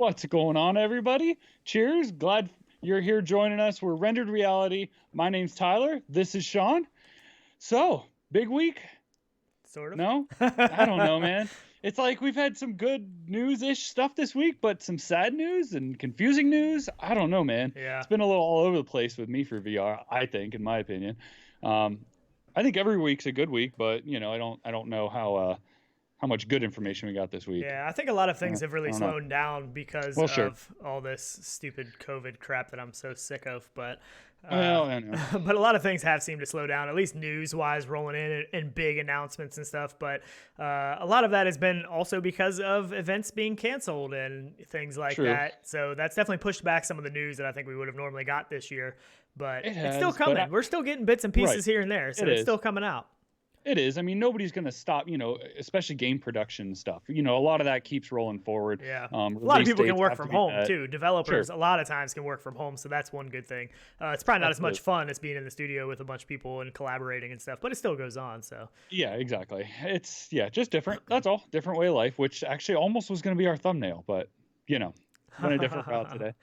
What's going on, everybody? Cheers. Glad you're here joining us. We're Rendered Reality. My name's Tyler. This is Sean. So, big week? Sort of. No? I don't know, man. It's like we've had some good news-ish stuff this week, but some sad news and confusing news. I don't know, man. Yeah. It's been a little all over the place with me for VR, I think, in my opinion. I think every week's a good week, but I don't know how much good information we got this week. Yeah, I think a lot of things have really slowed down because Well, of sure. all this stupid COVID crap that I'm so sick of. But Well, I know. but a lot of things have seemed to slow down, at least news-wise, rolling in and big announcements and stuff. But a lot of that has been also because of events being canceled and things like True. that. So that's definitely pushed back some of the news that I think we would have normally got this year. But It it's still has, coming. We're still getting bits and pieces Right. here and there, so It it's is. still coming out. It is. I mean, nobody's going to stop, especially game production stuff. A lot of that keeps rolling forward. Yeah. A lot of people can work from home met. too. Developers Sure. a lot of times can work from home, so that's one good thing. It's probably not as much Absolutely. fun as being in the studio with a bunch of people and collaborating and stuff, but it still goes on. So Yeah, exactly. It's, just different. That's all. Different way of life, which actually almost was going to be our thumbnail, but, went a different route today.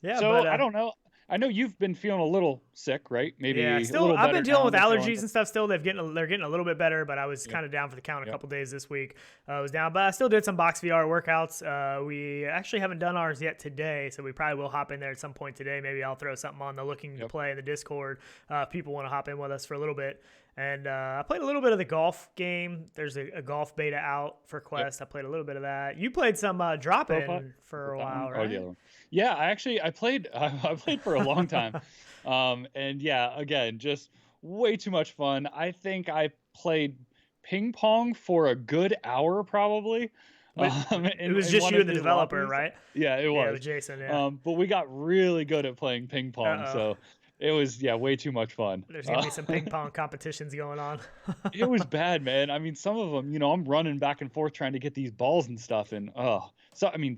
yeah, So but I don't know. I know you've been feeling a little sick, right? Maybe yeah, a still little I've better been dealing now with than feeling allergies it. and stuff. Still, they're getting a little bit better, but I was kind of down for the count a couple days this week. I was down, but I still did some box VR workouts. We actually haven't done ours yet today, so we probably will hop in there at some point today. Maybe I'll throw something on the looking to play in the Discord. If people want to hop in with us for a little bit. And I played a little bit of the golf game. There's a golf beta out for Quest. I played a little bit of that. You played some drop-in for a while, right? Oh, the other one. Yeah, I played I played for a long time. And yeah, again, just way too much fun. I think I played ping pong for a good hour probably. It was just you and the developer, right? Yeah, it was. Yeah, with Jason, yeah. But we got really good at playing ping pong, so it was way too much fun. There's gonna be some ping pong competitions going on. It was bad, man. I mean, some of them, I'm running back and forth trying to get these balls and stuff, and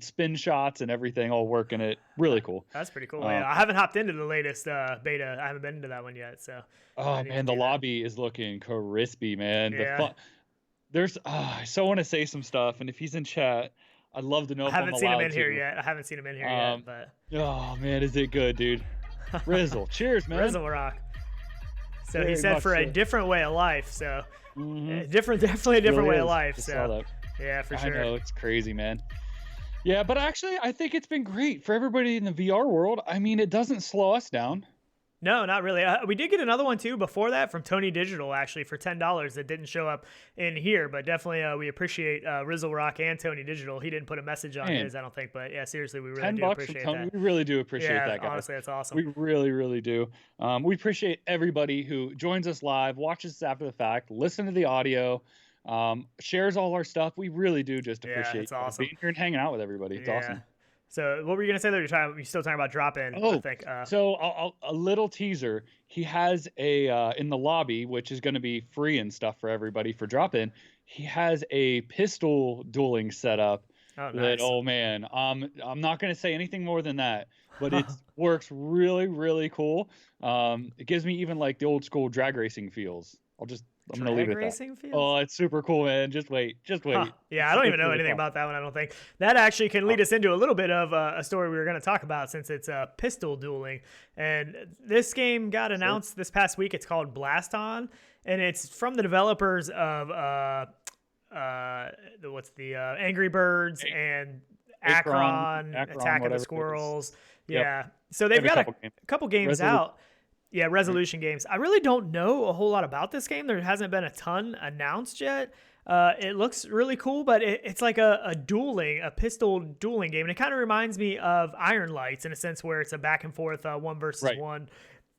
spin shots and everything, all working it. Really cool. That's pretty cool. Yeah, I haven't hopped into the latest beta. I haven't been into that one yet. So. Oh man, the lobby is looking crispy, man. Yeah. I so want to say some stuff, and if he's in chat, I'd love to know. I haven't seen him in here yet. But. Oh man, is it good, dude? Rizzle, cheers, man. Rizzle rock. So Very he said much for a so. different way of life. So definitely a different way of life. I So saw that. yeah, for sure. I know, it's crazy, man. Yeah, but actually, I think it's been great for everybody in the VR world. I mean, it doesn't slow us down. No, not really. We did get another one too before that from Tony Digital, actually, for $10 that didn't show up in here, but definitely we appreciate Rizzle Rock and Tony Digital. He didn't put a message on his, I don't think, but yeah, seriously, we really do appreciate that. We really do appreciate that, guys. Honestly, that's awesome. We really, really do. We appreciate everybody who joins us live, watches us after the fact, listen to the audio, shares all our stuff. We really do just appreciate it's awesome. being here and hanging out with everybody. It's awesome. So what were you gonna say there? You're still talking about drop-in. I think. So a little teaser. He has a in the lobby, which is going to be free and stuff for everybody for drop-in. He has a pistol dueling setup. Oh, nice. That, oh man, I'm not going to say anything more than that, but it works really, really cool. It gives me even like the old school drag racing feels. I'm gonna leave it at that. Feels? Oh, it's super cool, man. Just wait. Yeah, I don't even know anything about that one. I don't think that actually can lead us into a little bit of a story we were going to talk about, since it's pistol dueling. And this game got announced this past week. It's called Blaston, and it's from the developers of Angry Birds and Akron Attack of the Squirrels. Yeah, so they've got a couple games out. Yeah, Resolution Games. I really don't know a whole lot about this game. There hasn't been a ton announced yet. It looks really cool, but it's like a pistol dueling game. And it kind of reminds me of Iron Lights in a sense, where it's a back and forth one versus one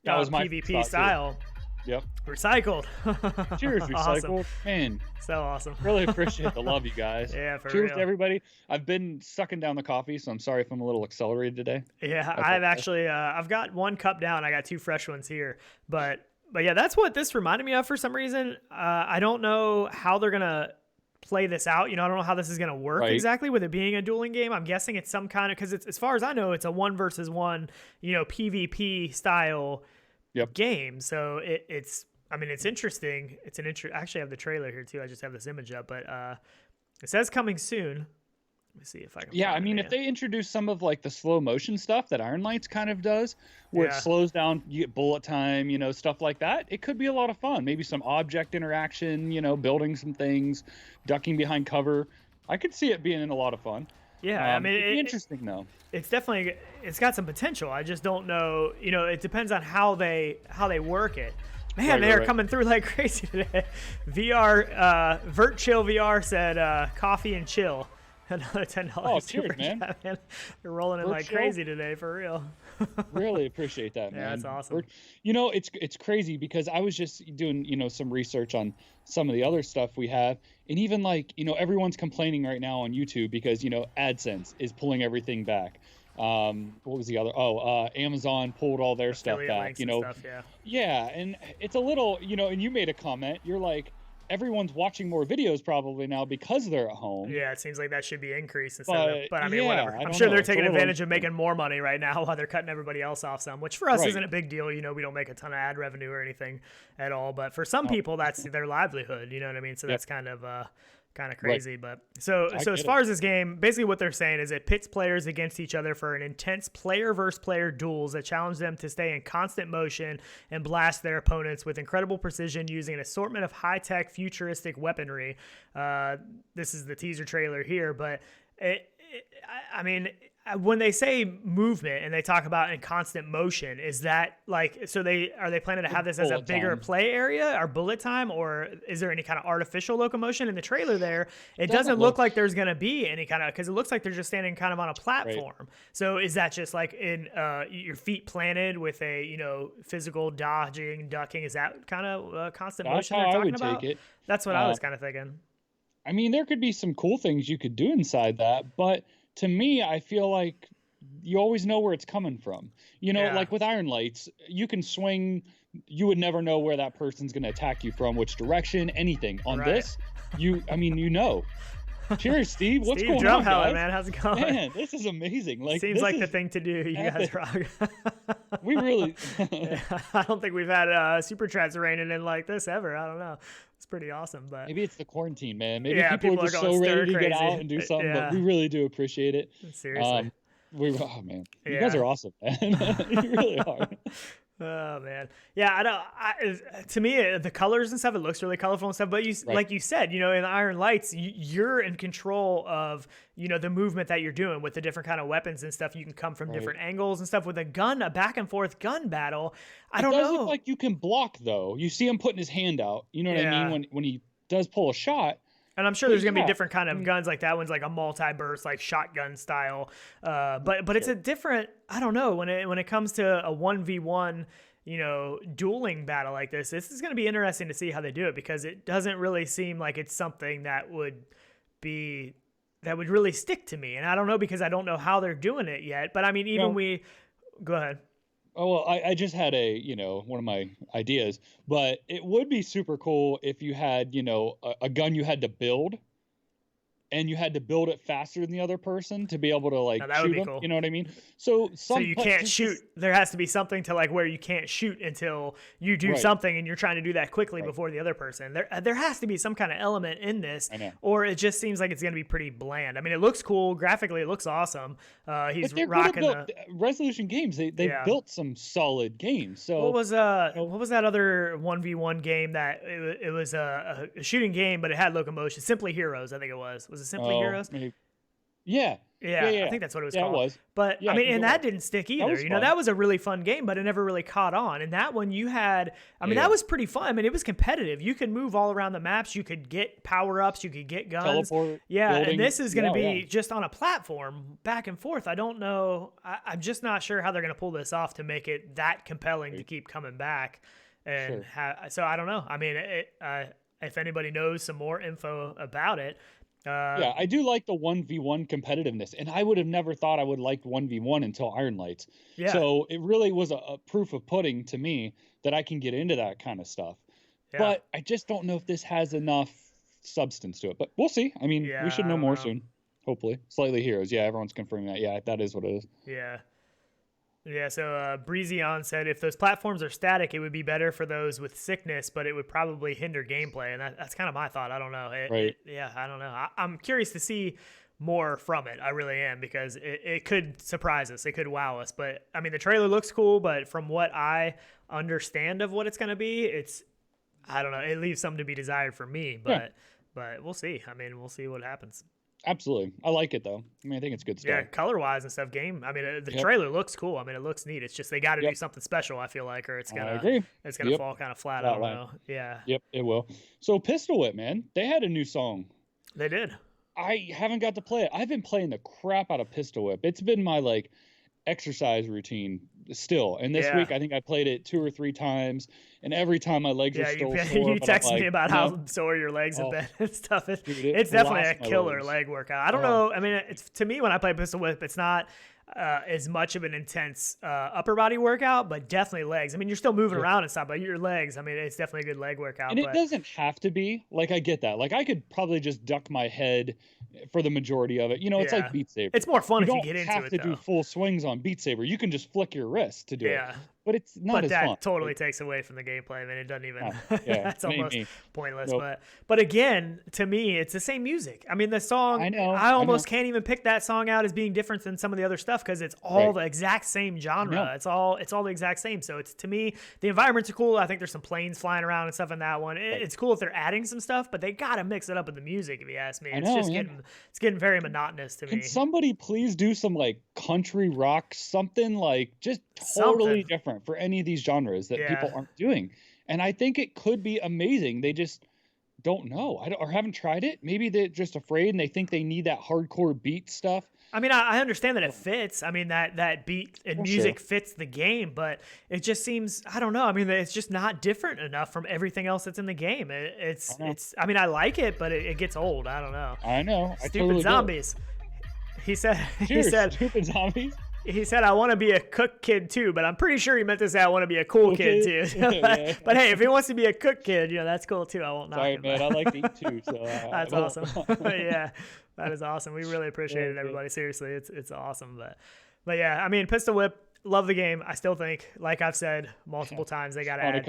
PvP style. Yep. Recycled. Cheers, Recycled. Awesome. Man. So awesome. Really appreciate the love, you guys. Yeah, for Cheers real. to everybody. I've been sucking down the coffee, so I'm sorry if I'm a little accelerated today. Yeah, I've actually I've got one cup down. I got two fresh ones here, but yeah, that's what this reminded me of for some reason. I don't know how they're gonna play this out. I don't know how this is gonna work exactly with it being a dueling game. I'm guessing it's some kind of, because it's, as far as I know, it's a 1 versus 1, PvP style game. So it's interesting. Actually, I have the trailer here too. I just have this image up, but it says coming soon. me see if I can. Yeah, I mean, if they introduce some of like the slow motion stuff that Iron Lights kind of does, where it slows down, you get bullet time, stuff like that, it could be a lot of fun. Maybe some object interaction, building some things, ducking behind cover. I could see it being a lot of fun. Yeah, I mean, it'd be interesting though. It's got some potential. I just don't know. It depends on how they work it. Man, they are coming through like crazy today. VR, Vert Chill VR said coffee and chill. Another $10. Oh, cheers, man. They're rolling in like crazy today, for real. Really appreciate that, man. Yeah, that's awesome. It's crazy because I was just doing, some research on some of the other stuff we have. And even like, everyone's complaining right now on YouTube because, AdSense is pulling everything back. What was the other? Amazon pulled all their stuff back, Stuff, Yeah. And it's a little, and you made a comment, you're like, everyone's watching more videos probably now because they're at home. Yeah, it seems like that should be increased instead of, but I mean, whatever. I'm sure they're taking advantage of making more money right now while they're cutting everybody else off some, which for us isn't a big deal. We don't make a ton of ad revenue or anything at all, but for some people, that's their livelihood. You know what I mean? So that's kind of crazy. But so as far as this game, basically what they're saying is it pits players against each other for an intense player versus player duels that challenge them to stay in constant motion and blast their opponents with incredible precision using an assortment of high-tech futuristic weaponry. This is the teaser trailer here, but I mean, when they say movement and they talk about in constant motion, is that like, so are they planning to have this as a bigger play area or bullet time, or is there any kind of artificial locomotion in the trailer there? It doesn't look like there's going to be any kind of, because it looks like they're just standing kind of on a platform. Right. So is that just like in your feet planted with a, physical dodging, ducking? Is that kind of constant motion they're talking about? Take it. That's what I was kind of thinking. I mean, there could be some cool things you could do inside that, but to me, I feel like you always know where it's coming from. Like with Iron Lights, you can swing. You would never know where that person's going to attack you from, which direction, anything. On this, Cheers, Steve. What's going on, guys? Man, how's it going? Man, this is amazing. Like, seems like the thing to do. You guys rock. We really. I don't think we've had super chats raining in like this ever. I don't know. It's pretty awesome, but maybe it's the quarantine, man. Maybe people are just so ready to get out and do something. But we really do appreciate it. Seriously, man, you guys are awesome, man. You really are. Oh man, yeah. To me, the colors and stuff, it looks really colorful and stuff. But like you said, in the Iron Lights, you're in control of the movement that you're doing with the different kind of weapons and stuff. You can come from different angles and stuff. With a back and forth gun battle, I don't know. It does look like you can block though. You see him putting his hand out. You know what I mean when he does pull a shot. And I'm sure there's going to be different kind of guns, like that one's like a multi-burst, like shotgun style. But it's a different, I don't know, when it comes to a 1v1, dueling battle like this is going to be interesting to see how they do it, because it doesn't really seem like it's something that would really stick to me. And I don't know, because I don't know how they're doing it yet. But I mean, go ahead. Oh, well, I just had one of my ideas, but it would be super cool if you had, a gun you had to build, and you had to build it faster than the other person to be able to shoot them. Cool. You know what I mean? So you can't shoot. There has to be something to where you can't shoot until you do something, and you're trying to do that quickly before the other person. There has to be some kind of element in this, or it just seems like it's going to be pretty bland. I mean, it looks cool graphically. It looks awesome. He's rocking Resolution Games. They built some solid games. So what was that other 1v1 game that it was a shooting game, but it had locomotion? Simply Heroes, I think it was. Was it Simply Heroes? Maybe. Yeah. I think that's what it was called. It was. But I mean, and that didn't stick either. That was a really fun game, but it never really caught on. And that one you had, that was pretty fun. I mean, it was competitive. You could move all around the maps. You could get power-ups. You could get guns. Teleport, building. And this is going to be just on a platform back and forth. I don't know. I'm just not sure how they're going to pull this off to make it that compelling to keep coming back. And so I don't know. I mean, if anybody knows some more info about it, I do like the 1v1 competitiveness, and I would have never thought I would like 1v1 until Iron Lights. Yeah. So it really was a proof of pudding to me that I can get into that kind of stuff. Yeah. But I just don't know if this has enough substance to it. But we'll see. I mean, we should know more soon. Hopefully. Slightly Heroes. Yeah, everyone's confirming that. Yeah, that is what it is. Yeah. Yeah, so Breezy On said, if those platforms are static, it would be better for those with sickness, but it would probably hinder gameplay. And that's kind of my thought. I don't know. I don't know. I'm curious to see more from it. I really am, because it could surprise us. It could wow us. But I mean, the trailer looks cool, but from what I understand of what it's going to be, I don't know. It leaves something to be desired for me, but we'll see. I mean, we'll see what happens. Absolutely. I like it though. I mean, I think it's good stuff. Yeah, color-wise and stuff. I mean, the trailer looks cool. I mean, it looks neat. It's just they got to do something special, I feel like, or it's gonna fall kind of flat. I don't know. Yeah. Yep, it will. So Pistol Whip, man, they had a new song. They did. I haven't got to play it. I've been playing the crap out of Pistol Whip. It's been my like exercise routine still. And this week I think I played it 2 or 3 times, and every time my legs are still sore. You texted me about how sore your legs have been and stuff. It's definitely a killer leg workout. I don't know. I mean, it's, to me, when I play Pistol Whip, it's not as much of an intense upper body workout, but definitely legs. I mean, you're still moving around and stuff, but your legs, I mean, it's definitely a good leg workout. And it doesn't have to be. Like, I get that. Like, I could probably just duck my head for the majority of it. You know, it's like Beat Saber. It's more fun if you get into it, You don't have to do full swings on Beat Saber. You can just flick your wrist to do it. But it's not as fun. But that totally takes away from the gameplay. I mean, it doesn't even. That's almost pointless. Nope. But again, to me, it's the same music. I mean, the song. I almost can't even pick that song out as being different than some of the other stuff, because it's all the exact same genre. It's all the exact same. So it's, to me, the environments are cool. I think there's some planes flying around and stuff in that one. It's cool if they're adding some stuff, but they gotta mix it up with the music. If you ask me, it's getting very monotonous to me. Can somebody please do some like country rock, something like just totally different for any of these genres that people aren't doing? And I think it could be amazing. They just don't know, or haven't tried it. Maybe they're just afraid and they think they need that hardcore beat stuff. I mean, I understand that it fits. I mean, that beat and music fits the game, but it just seems, I don't know. I mean, it's just not different enough from everything else that's in the game. I mean, I like it, but it gets old. I don't know. I know. Stupid zombies. He said, stupid zombies. He said, I want to be a cook kid too, but I'm pretty sure he meant to say I want to be a cool kid too. But hey, if he wants to be a cook kid, that's cool too. I won't knock him. Sorry, man. I like to eat too. So that's awesome. Yeah, that is awesome. We really appreciate it, everybody. Seriously, it's awesome. But yeah, I mean, Pistol Whip, love the game. I still think, like I've said multiple times, they got to add.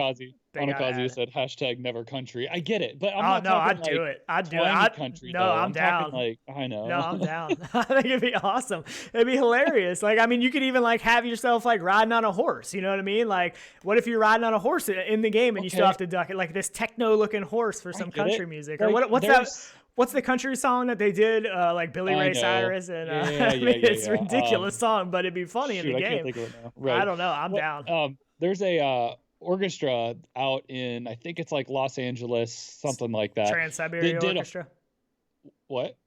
Onakazi said #never country. I get it, but I'd do it. I'd do it. Country, no, I'm down. I know. No, I'm down. I think it'd be awesome. It'd be hilarious. Like, I mean, you could even like have yourself like riding on a horse. You know what I mean? Like, what if you're riding on a horse in the game and you still have to duck it, like this techno-looking horse for some country music, or what's that? What's the country song that they did, like Billy Ray Cyrus? And it's a ridiculous song, but it'd be funny in the game. I can't think of it now. Right. I don't know. I'm down. There's a orchestra out in, I think it's like Los Angeles, something like that. Trans-Siberian Orchestra. What?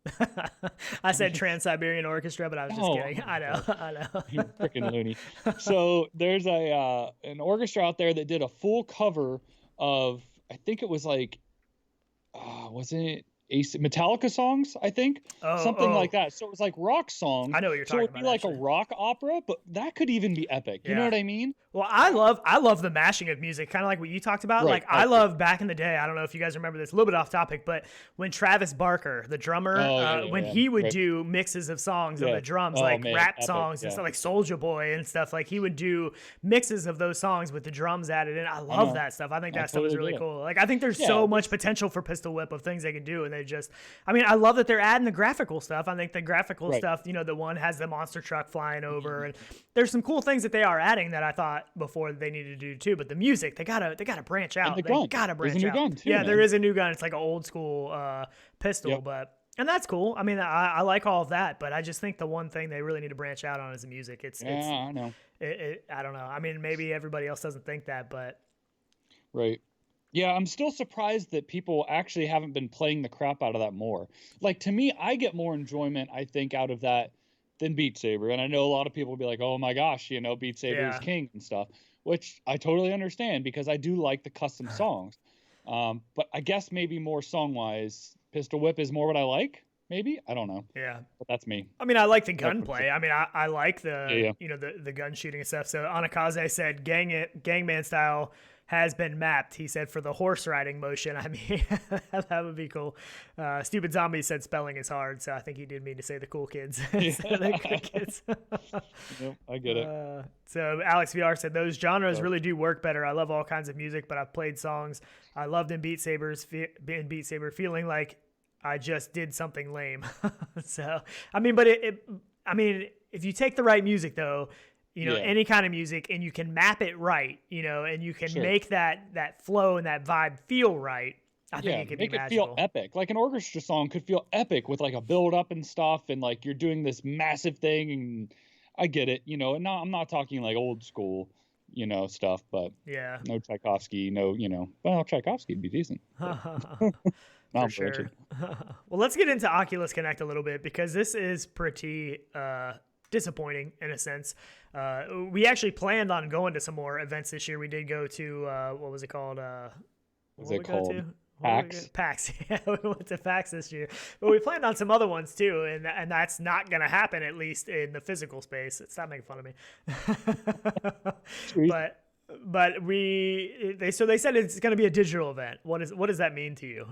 I said Trans-Siberian Orchestra, but I was just kidding. I know. You're freaking loony. So there's an orchestra out there that did a full cover of, I think it was like, wasn't it Metallica songs, I think, something like that. So it was like rock songs. I know what you're talking about. So it'd be like a rock opera, but that could even be epic. You know what I mean? Well, I love the mashing of music, kind of like what you talked about. Right. Like, I love back in the day, I don't know if you guys remember this, a little bit off topic, but when Travis Barker, the drummer, when he would do mixes of songs on the drums, rap songs and stuff, like Soulja Boy and stuff, like he would do mixes of those songs with the drums added in. I love that stuff. I think that stuff is really cool. Like, I think there's so much potential for Pistol Whip of things they can do, and they just, I mean, I love that they're adding the graphical stuff. I think the graphical stuff, the one has the monster truck flying over, and there's some cool things that they are adding that I thought before they needed to do too. But the music, they gotta branch out. They gotta branch out. Gun too, there is a new gun. It's like an old school pistol, and that's cool. I mean, I like all of that, but I just think the one thing they really need to branch out on is the music. I know. I don't know. I mean, maybe everybody else doesn't think that, but right. Yeah, I'm still surprised that people actually haven't been playing the crap out of that more. Like, to me, I get more enjoyment, I think, out of that than Beat Saber. And I know a lot of people will be like, oh my gosh, Beat Saber is king and stuff, which I totally understand, because I do like the custom songs. But I guess maybe more song-wise, Pistol Whip is more what I like. Maybe, I don't know. Yeah, but that's me. I mean, I like the gunplay. I mean, I like the the gun shooting and stuff. So Anakaze said, Gangman style has been mapped, he said, for the horse riding motion. I mean, that would be cool. Stupid Zombie said spelling is hard, so I think he did mean to say the cool kids. The cool kids. Yep, I get it. So Alex VR said, those genres really do work better. I love all kinds of music, but I've played songs I loved in Beat Saber, feeling like I just did something lame. So, I mean, but I mean, if you take the right music though, you know, any kind of music, and you can map it right, you know, and you can make that flow and that vibe feel right, I think it could be magical. Feel epic. Like an orchestra song could feel epic with like a build up and stuff, and like you're doing this massive thing. And I get it, you know, and I'm not talking like old school, you know, stuff, but no Tchaikovsky, no, you know, well, Tchaikovsky would be decent. For sure. Well, let's get into Oculus Connect a little bit, because this is pretty disappointing in a sense. We actually planned on going to some more events this year. We did go to what was it called? PAX. PAX. Yeah, we went to PAX this year, but we planned on some other ones too, and that's not going to happen, at least in the physical space. Stop making fun of me. But they said it's going to be a digital event. What does that mean to you?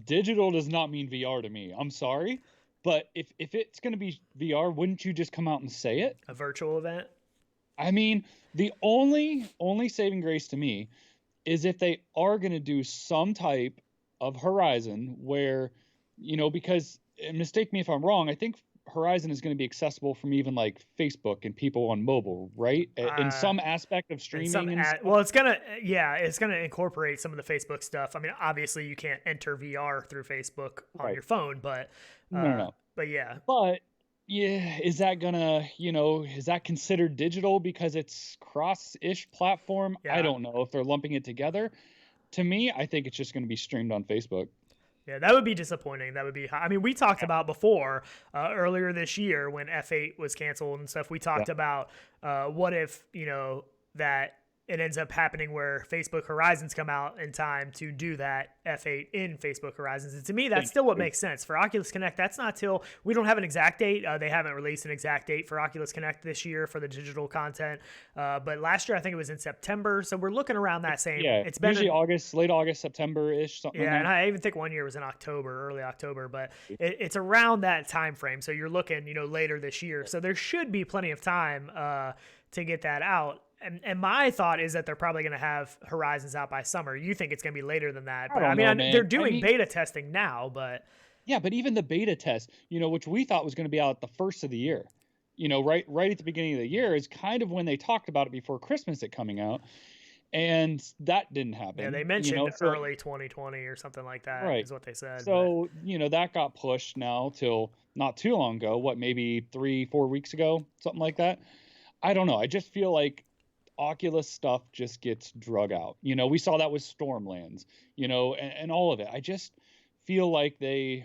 Digital does not mean VR to me. I'm sorry, but if it's going to be VR, wouldn't you just come out and say it? A virtual event? I mean, the only saving grace to me is if they are going to do some type of Horizon where, you know, because, and mistake me if I'm wrong, I think Horizon is going to be accessible from even like Facebook and people on mobile, right? In some aspect of streaming. Well, it's going to incorporate some of the Facebook stuff. I mean, obviously you can't enter VR through Facebook on your phone, but no. But yeah. But yeah, is that considered digital because it's cross-ish platform? I don't know if they're lumping it together. To me, I think it's just going to be streamed on Facebook. Yeah, that would be disappointing. That would be. I mean, we talked about before earlier this year when F8 was canceled and stuff. We talked about what if, you know, that it ends up happening where Facebook Horizons come out in time to do that F8 in Facebook Horizons. And to me, that's still what makes sense. For Oculus Connect, that's not till, we don't have an exact date. They haven't released an exact date for Oculus Connect this year for the digital content. But last year, I think it was in September. So we're looking around that same. Yeah, it's been usually August, late August, September-ish, something like that. And I even think one year was in October, early October. But it's around that time frame. So you're looking, you know, later this year. So there should be plenty of time to get that out. And my thought is that they're probably going to have Horizons out by summer. You think it's going to be later than that. But I mean, they're doing beta testing now, but. Yeah, but even the beta test, you know, which we thought was going to be out at the first of the year, you know, right at the beginning of the year is kind of when they talked about it before Christmas it coming out. And that didn't happen. Yeah, they mentioned early 2020 or something like that is what they said. So, you know, that got pushed now till not too long ago. What, maybe 3-4 weeks ago, something like that. I don't know. I just feel like Oculus stuff just gets drug out. You know, we saw that with Stormlands, you know, and all of it. I just feel like I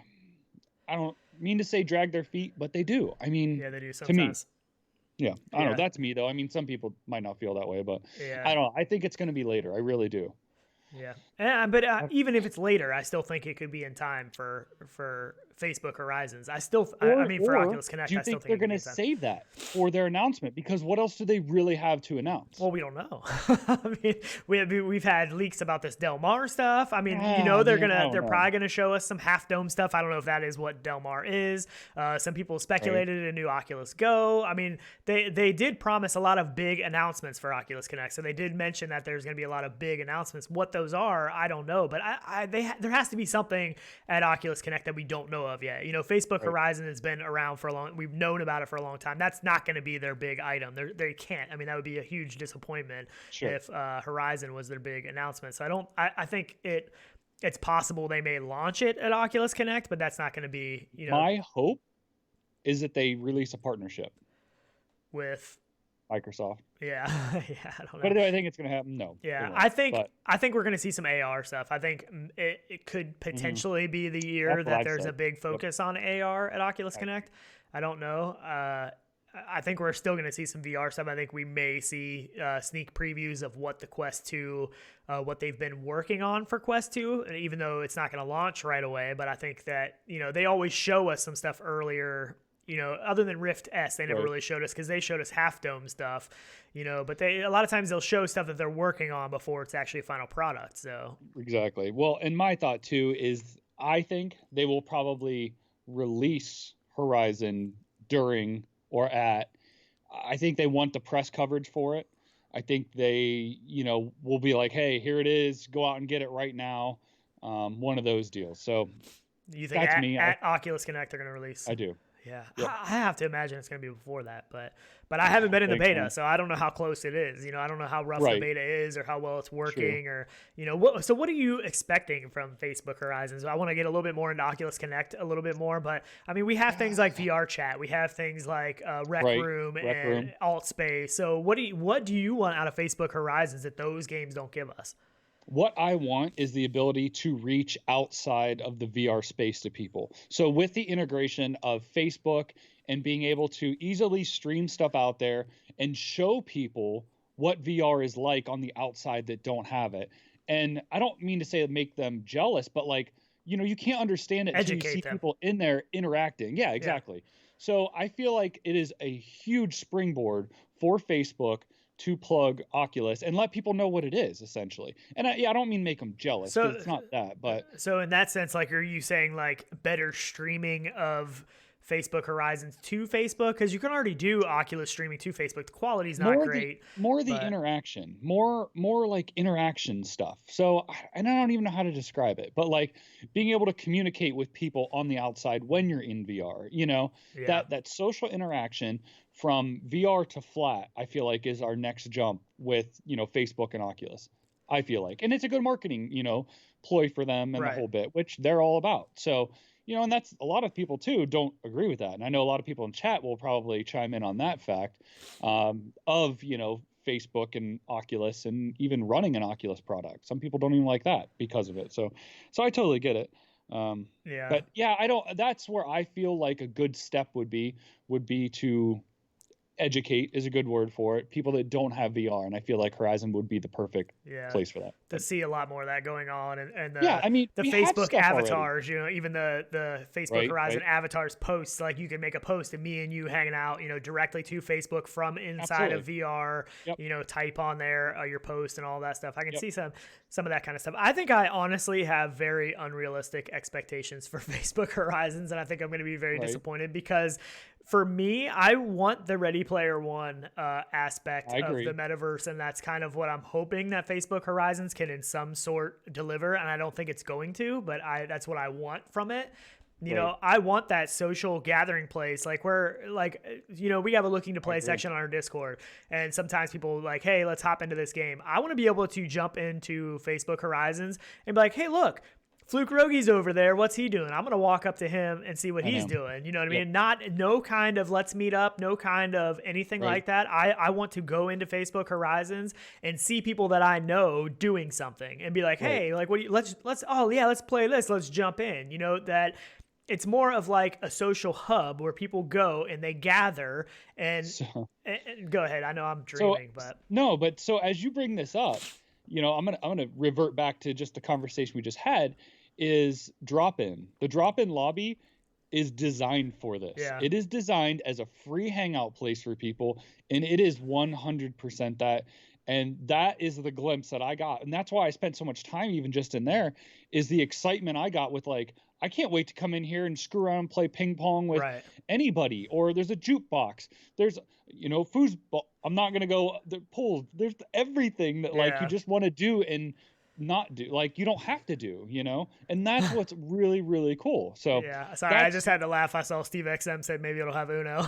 don't mean to say drag their feet, but they do. I mean, yeah, they do sometimes. To me. Yeah. I don't know. That's me though. I mean, some people might not feel that way, but I don't know. I think it's going to be later. I really do. Yeah. But even if it's later, I still think it could be in time for Facebook Horizons. I mean, for Oculus Connect, I still think they're going to save that for their announcement, because what else do they really have to announce? Well, we don't know. I mean, we've had leaks about this Del Mar stuff. I mean, you know, they're probably going to show us some Half Dome stuff. I don't know if that is what Del Mar is. Some people speculated a new Oculus Go. I mean, they did promise a lot of big announcements for Oculus Connect. So they did mention that there's going to be a lot of big announcements. What those are, I don't know, but there has to be something at Oculus Connect that we don't know of yet. You know, Facebook Horizon has been around for a long. We've known about it for a long time. That's not going to be their big item. They can't. I mean, that would be a huge disappointment if Horizon was their big announcement. So I think it's possible they may launch it at Oculus Connect, but that's not going to be. You know, my hope is that they release a partnership with Microsoft. Yeah, I don't know. But do I think it's going to happen? No. Yeah, I think we're going to see some AR stuff. I think it could potentially be the year that there's a big focus on AR at Oculus Connect. I don't know. I think we're still going to see some VR stuff. I think we may see sneak previews of what the Quest 2, what they've been working on for Quest 2, even though it's not going to launch right away. But I think that, you know, they always show us some stuff earlier. You know, other than Rift S, they never really showed us, because they showed us Half Dome stuff, you know, but a lot of times they'll show stuff that they're working on before it's actually a final product. So exactly. Well, and my thought too is I think they will probably release Horizon during or at, I think they want the press coverage for it. I think they, you know, will be like, hey, here it is, go out and get it right now. One of those deals. So You think at Oculus Connect they're going to release? I do. Yeah, yep. I have to imagine it's going to be before that, but I haven't been in the beta, so I don't know how close it is. I don't know how rough the beta is or how well it's working, or So what are you expecting from Facebook Horizons? I want to get a little bit more into Oculus Connect a little bit more, but I mean, we have things like VR chat, we have things like Rec Room and Alt Space. So what do you want out of Facebook Horizons that those games don't give us? What I want is the ability to reach outside of the VR space to people. So with the integration of Facebook and being able to easily stream stuff out there and show people what VR is like on the outside that don't have it. And I don't mean to say make them jealous, but like, you can't understand it until you see people in there interacting. Yeah, exactly. Yeah. So I feel like it is a huge springboard for Facebook to plug Oculus and let people know what it is, essentially. And I don't mean make them jealous, because it's not that. But so in that sense, like, are you saying like better streaming of Facebook Horizons to Facebook? Because you can already do Oculus streaming to Facebook. The quality's not great. More the interaction, more like interaction stuff. So, and I don't even know how to describe it, but like being able to communicate with people on the outside when you're in VR, that social interaction from VR to flat, I feel like is our next jump with, Facebook and Oculus. I feel like, and it's a good marketing, ploy for them and the whole bit, which they're all about. So, and that's a lot of people too don't agree with that. And I know a lot of people in chat will probably chime in on that fact of, Facebook and Oculus and even running an Oculus product. Some people don't even like that because of it. So I totally get it. But yeah, that's where I feel like a good step would be to educate is a good word for it. People that don't have VR, and I feel like Horizon would be the perfect place for that. To see a lot more of that going on, and the Facebook avatars, even the Facebook Horizon avatars posts, like you can make a post of me and you hanging out, directly to Facebook from inside of VR. Yep. Type on there your post and all that stuff. I can see some of that kind of stuff. I think I honestly have very unrealistic expectations for Facebook Horizons, and I think I'm going to be very disappointed because for me, I want the Ready Player One aspect of the metaverse, and that's kind of what I'm hoping that Facebook Horizons can in some sort deliver, and I don't think it's going to, but that's what I want from it. I want that social gathering place, like where, we have a looking to play section on our Discord, and sometimes people like, hey, let's hop into this game. I want to be able to jump into Facebook Horizons and be like, hey, look, Fluke Rogi's over there. What's he doing? I'm going to walk up to him and see what he's doing. You know what I mean? No kind of let's meet up, no kind of anything like that. I want to go into Facebook Horizons and see people that I know doing something and be like, hey, like, let's play this. Let's jump in. That it's more of like a social hub where people go and they gather and go ahead. I know I'm dreaming, but so as you bring this up, I'm gonna revert back to just the conversation we just had. Is drop-in. The drop-in lobby is designed for this. Yeah. It is designed as a free hangout place for people, and it is 100% that. And that is the glimpse that I got. And that's why I spent so much time even just in there, is the excitement I got with like, I can't wait to come in here and screw around and play ping pong with anybody. Or there's a jukebox. There's, foosball. I'm not going to go, the pools. There's everything that like you just want to do and not do, like you don't have to do, and that's what's really, really cool. So sorry, I just had to laugh. I saw Steve XM said maybe it'll have Uno.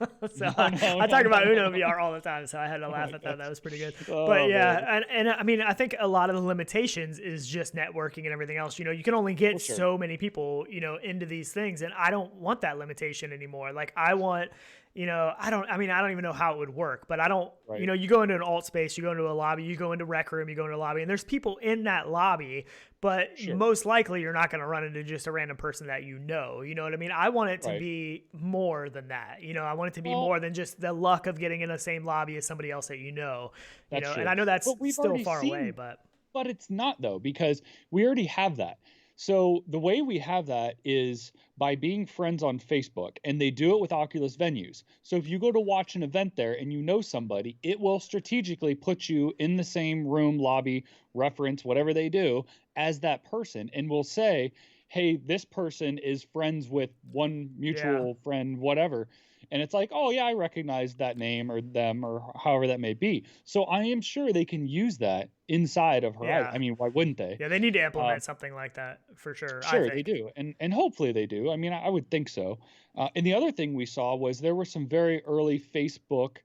I talk about Uno VR all the time, so I had to laugh at that. That was pretty good. But and I mean, I think a lot of the limitations is just networking and everything else. You can only get so many people, into these things, and I don't want that limitation anymore. Like I want. I don't even know how it would work, but I don't, you go into an alt space, you go into a lobby, you go into Rec Room, you go into a lobby, and there's people in that lobby, but most likely you're not going to run into just a random person that you know what I mean? I want it to be more than that. I want it to be more than just the luck of getting in the same lobby as somebody else that and I know that's still far away, but it's not though, because we already have that. So the way we have that is by being friends on Facebook, and they do it with Oculus venues. So if you go to watch an event there and you know somebody, it will strategically put you in the same room, lobby, reference, whatever they do, as that person, and will say, hey, this person is friends with one mutual friend, whatever. And it's like, oh yeah, I recognize that name or them or however that may be. So I am sure they can use that inside of Horizon. I mean, why wouldn't they? Yeah, they need to implement something like that for sure. Sure, they do, and hopefully they do. I mean, I would think so. And the other thing we saw was there were some very early Facebook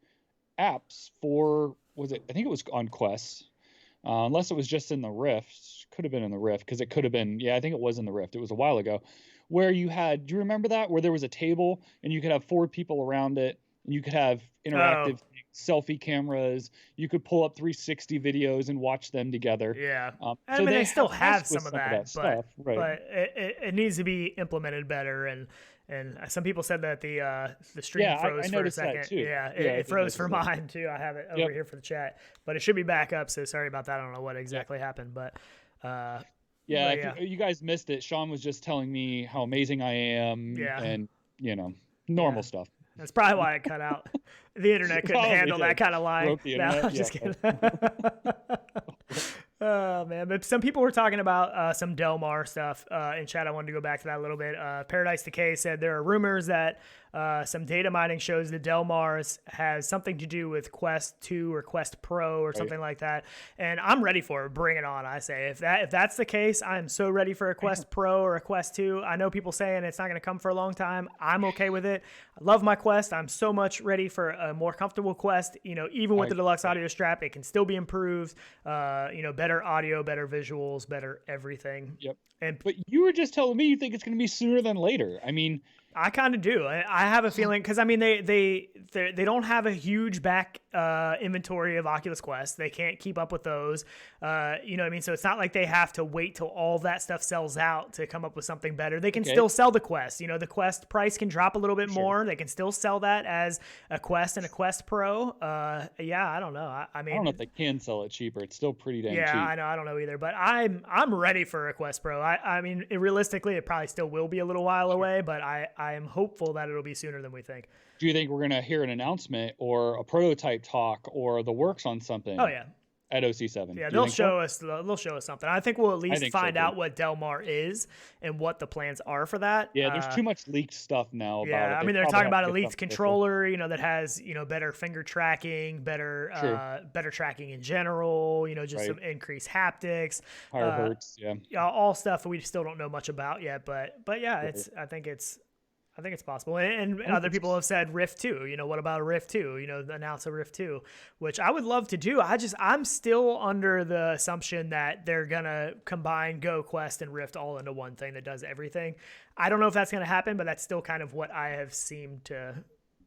apps for, was it? I think it was on Quest, unless it was just in the Rift. Could have been in the Rift because it could have been. Yeah, I think it was in the Rift. It was a while ago, where you had. Do you remember that? Where there was a table and you could have 4 people around it, and you could have interactive selfie cameras. You could pull up 360 videos and watch them together. Yeah, I mean, they still have some of that stuff, right? But it needs to be implemented better. And some people said that the stream froze for a second. That too. Yeah, it froze for mine too. I have it over here for the chat, but it should be back up. So sorry about that. I don't know what exactly happened, but if you guys missed it, Sean was just telling me how amazing I am. Yeah. And normal stuff. That's probably why it cut out. The internet couldn't handle that kind of line. No, just kidding. Oh man, but some people were talking about some Delmar stuff in chat. I wanted to go back to that a little bit. Paradise Decay said there are rumors that some data mining shows that Delmars has something to do with Quest 2 or Quest Pro or something like that. And I'm ready for it. Bring it on, I say. If that's the case, I am so ready for a Quest Pro or a Quest 2. I know people saying it's not going to come for a long time. I'm okay with it. I love my Quest. I'm so much ready for a more comfortable Quest. Even with the deluxe audio strap, it can still be improved. Better audio, better visuals, better everything. Yep. But you were just telling me you think it's going to be sooner than later. I mean, I kind of do. I have a feeling because I mean they don't have a huge back inventory of Oculus Quest. They can't keep up with those. You know what I mean? So it's not like they have to wait till all that stuff sells out to come up with something better. They can still sell the Quest. The Quest price can drop a little bit more. They can still sell that as a Quest and a Quest Pro. I don't know. I mean, I don't know if they can sell it cheaper. It's still pretty dang cheap. Yeah, I know. I don't know either. But I'm ready for a Quest Pro. I mean, realistically, it probably still will be a little while away, but I am hopeful that it'll be sooner than we think. Do you think we're going to hear an announcement or a prototype talk or the works on something? Oh, yeah. At OC7. Yeah, they'll show us something. I think we'll at least find out what Delmar is and what the plans are for that. Yeah, there's too much leaked stuff now about it. Yeah, I mean, they're talking about a leaked controller, that has, better finger tracking, better tracking in general, just some increased haptics. Higher hertz, all stuff we still don't know much about yet, but yeah, I think it's possible. And other people have said Rift 2. What about a Rift 2? Announce a Rift 2, which I would love to do. I'm still under the assumption that they're going to combine Go, Quest, and Rift all into one thing that does everything. I don't know if that's going to happen, but that's still kind of what I have seemed to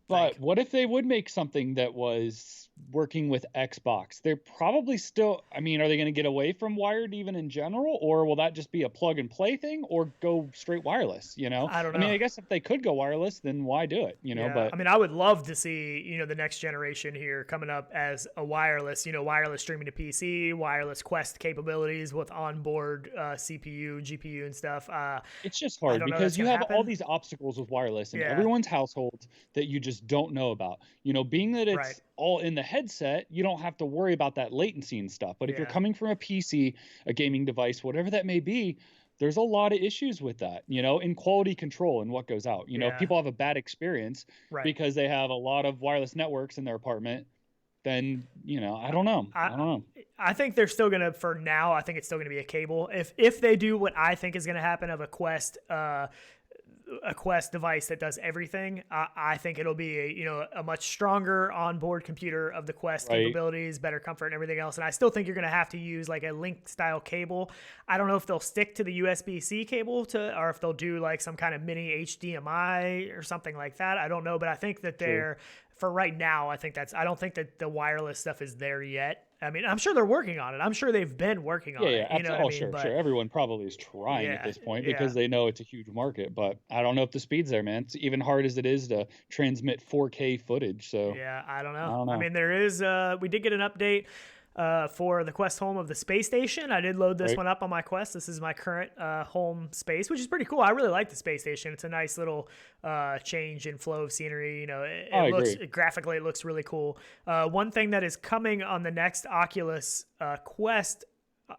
But what if they would make something that was working with Xbox? They're probably still, I mean, are they going to get away from wired even in general, or will that just be a plug and play thing, or go straight wireless? I don't know. I mean, I guess if they could go wireless, then why do it? But I mean, I would love to see, the next generation here coming up as a wireless, wireless streaming to PC, wireless Quest capabilities with onboard CPU, GPU and stuff. It's just hard because you have all these obstacles with wireless in everyone's household that you just don't know about. Being that it's all in the headset, you don't have to worry about that latency and stuff. But if you're coming from a PC, a gaming device, whatever that may be, there's a lot of issues with that, in quality control and what goes out. People have a bad experience because they have a lot of wireless networks in their apartment. Then, I don't know. I don't know. I think they're still going to, for now, I think it's still going to be a cable. If they do what I think is going to happen of a Quest device that does everything, I think it'll be a much stronger onboard computer of the Quest capabilities, better comfort and everything else. And I still think you're going to have to use like a link style cable. I don't know if they'll stick to the USB-C cable or if they'll do like some kind of mini HDMI or something like that. I don't know, but I think that for right now, I don't think that the wireless stuff is there yet. I mean, I'm sure they're working on it. I'm sure they've been working on it. Sure. Everyone probably is trying at this point because they know it's a huge market. But I don't know if the speed's there, man. It's even hard as it is to transmit 4K footage. So I don't know. I mean, there is. We did get an update for the Quest Home of the space station. I did load this one up on my Quest. This is my current home space, which is pretty cool. I really like the space station. It's a nice little change in flow of scenery. It looks graphically, it looks really cool. One thing that is coming on the next Oculus Quest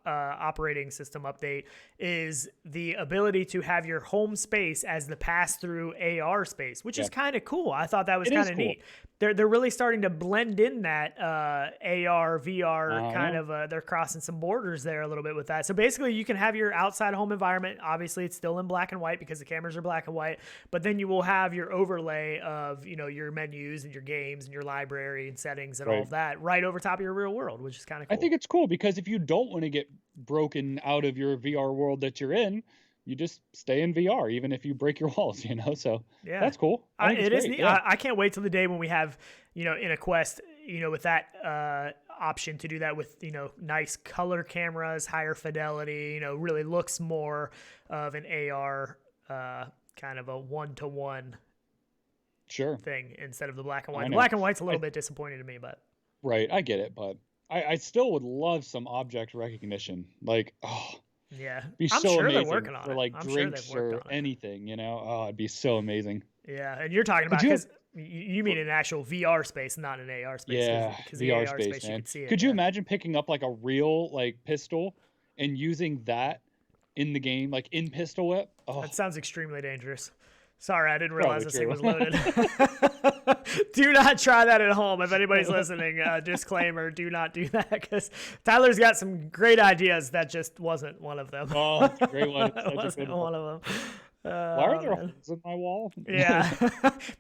operating system update is the ability to have your home space as the pass-through AR space, which is kind of cool. I thought that was kind of neat. They're really starting to blend in that AR, VR kind of, they're crossing some borders there a little bit with that. So basically you can have your outside home environment. Obviously it's still in black and white because the cameras are black and white, but then you will have your overlay of, you know, your menus and your games and your library and settings and all of that right over top of your real world, which is kind of cool. I think it's cool because if you don't want to get broken out of your VR world that you're in, you just stay in VR, even if you break your walls, you know? So that's cool. It is neat. Yeah. I can't wait till the day when we have, you know, in a Quest, you know, with that option to do that with, you know, nice color cameras, higher fidelity, you know, really looks more of an AR kind of a one-to-one thing instead of the black and white. The black and white's a little bit disappointing to me, but. Right. I get it. But I still would love some object recognition. Like, yeah, be I'm so sure amazing they're working on for it. like I'm drinks sure or anything, you know? Oh, it'd be so amazing. Yeah, and you're talking about because you mean an actual VR space, not an AR space. Yeah, because VR the AR space, man. you can see it. Could you imagine picking up like a real like pistol and using that in the game, like in Pistol Whip? Oh, that sounds extremely dangerous. Sorry, I didn't realize this thing was loaded. Do not try that at home. If anybody's listening, disclaimer, do not do that because Tyler's got some great ideas. That just wasn't one of them. Oh, that's a great one. That wasn't one of them. Why are there holes in my wall? Yeah.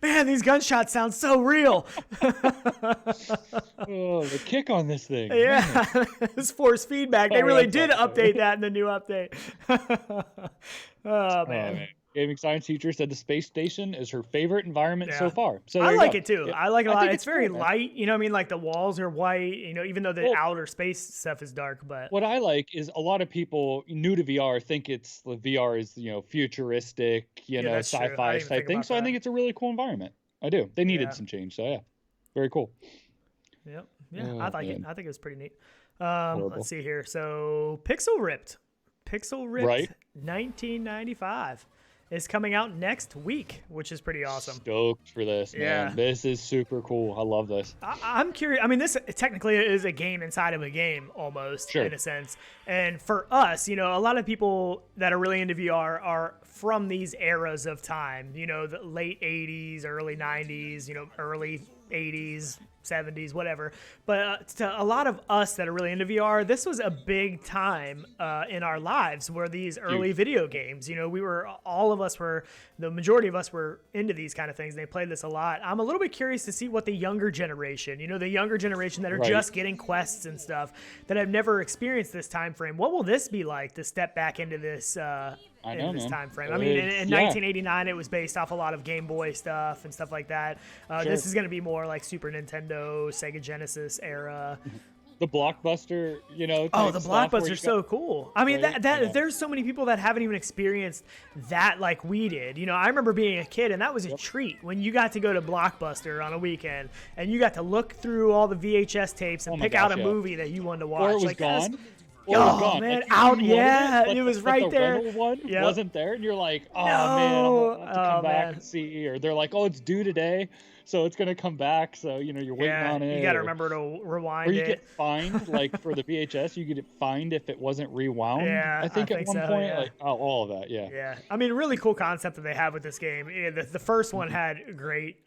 Man, these gunshots sound so real. Oh, the kick on this thing. Yeah. This force feedback. They really did update that in the new update. Oh, man. Gaming science teacher said the space station is her favorite environment so far. So I like it too. Yeah. I like it a lot. It's very light. You know what I mean? Like the walls are white, you know, even though the outer space stuff is dark. But what I like is a lot of people new to VR think it's the VR is, you know, futuristic, you know, sci-fi type thing. So I think it's a really cool environment. I do. They needed some change. So yeah, very cool. Yep. Yeah. I think it was pretty neat. Let's see here. So Pixel Ripped 1995. is coming out next week, which is pretty awesome. Stoked for this, man. This is super cool. I love this. I'm curious. I mean, this technically is a game inside of a game almost, in a sense. And for us, you know, a lot of people that are really into VR are from these eras of time, you know, the late 80s, early 90s, you know, early 80s, 70s, whatever. But to a lot of us that are really into VR, this was a big time in our lives where these early video games, you know, the majority of us were into these kind of things. They played this a lot. I'm a little bit curious to see what the younger generation, you know, the younger generation that are just getting quests and stuff that have never experienced this time frame. What will this be like to step back into this time frame? I mean, in 1989, it was based off a lot of Game Boy stuff and stuff like that. This is going to be more like Super Nintendo, Sega Genesis era. The Blockbuster, you know. Oh, the Blockbuster's so cool. I mean, there's so many people that haven't even experienced that like we did. You know, I remember being a kid, and that was a treat when you got to go to Blockbuster on a weekend, and you got to look through all the VHS tapes and pick out a movie that you wanted to watch. Or it was gone. Oh man, it was right there. The one wasn't there, and you're like, oh man, I'm gonna have to come back and see. Or they're like, oh, it's due today, so it's gonna come back. So you know, you're waiting on it. You got to remember to rewind. Or you get fined, like for the VHS, you get fined if it wasn't rewound. Yeah, I think at one point, like all of that. Yeah. I mean, really cool concept that they have with this game. The first one had great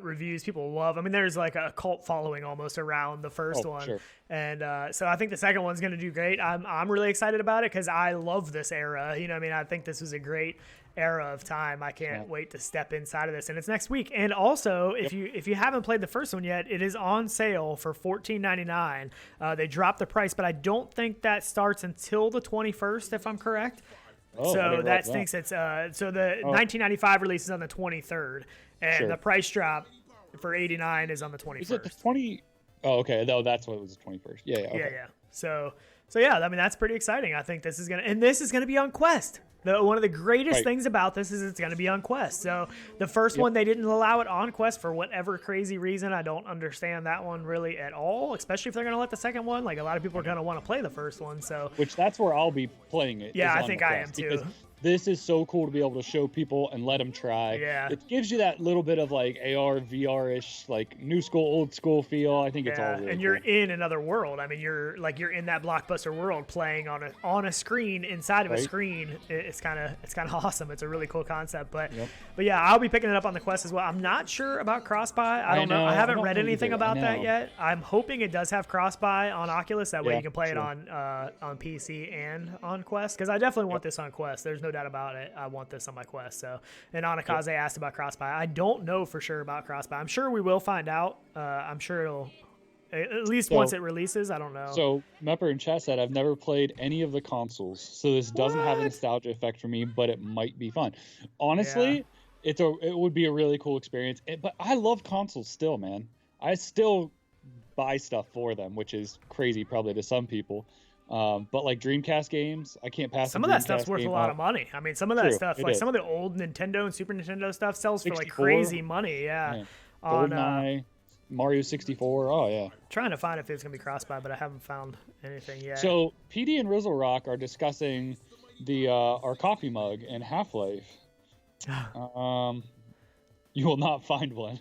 reviews. People love. I mean, there's like a cult following almost around the first one. Sure. And so I think the second one's going to do great. I'm really excited about it because I love this era. You know, I mean, I think this was a great era of time. I can't wait to step inside of this, and it's next week. And also, if you haven't played the first one yet, it is on sale for $14.99. They dropped the price, but I don't think that starts until the 21st, if I'm correct. So that stinks. It's so the 1995 release is on the 23rd, and the price drop for $89 is on the 21st. Is it the 20? Oh, okay. No, that's what it was, the 21st. Yeah. So yeah, I mean, that's pretty exciting. I think this is going to be on Quest. One of the greatest things about this is it's going to be on Quest. So the first one, they didn't allow it on Quest for whatever crazy reason. I don't understand that one really at all, especially if they're going to let the second one. Like, a lot of people are going to want to play the first one. So which that's where I'll be playing it. Yeah, I think I am too. this is so cool to be able to show people and let them try. Yeah. It gives you that little bit of like AR, VR-ish, like new school, old school feel. I think it's all really and you're in another world. I mean, you're in that blockbuster world playing on a screen inside of a screen. It's kind of awesome. It's a really cool concept. But yeah, I'll be picking it up on the Quest as well. I'm not sure about cross-buy. I don't know. I haven't read anything about that yet. I'm hoping it does have cross-buy on Oculus. That way you can play it on PC and on Quest. Because I definitely want this on Quest. There's no doubt about it. I want this on my Quest. So, and Anakaze asked about cross-buy. I don't know for sure about cross-buy. I'm sure we will find out. I'm sure it'll, at least once it releases. I don't know. So Mepper in chat said, I've never played any of the consoles, so this doesn't have a nostalgia effect for me, but it might be fun. Honestly, it would be a really cool experience. But I love consoles still, man. I still buy stuff for them, which is crazy probably to some people. But like Dreamcast games, I can't pass. Some of that stuff's worth a lot of money. I mean, some of that stuff, like some of the old Nintendo and Super Nintendo stuff, sells for like crazy money. Yeah. GoldenEye, Mario 64. Oh yeah. Trying to find if it's gonna be cross-buy, but I haven't found anything yet. So PD and Rizzle Rock are discussing the our coffee mug in Half-Life. You will not find one.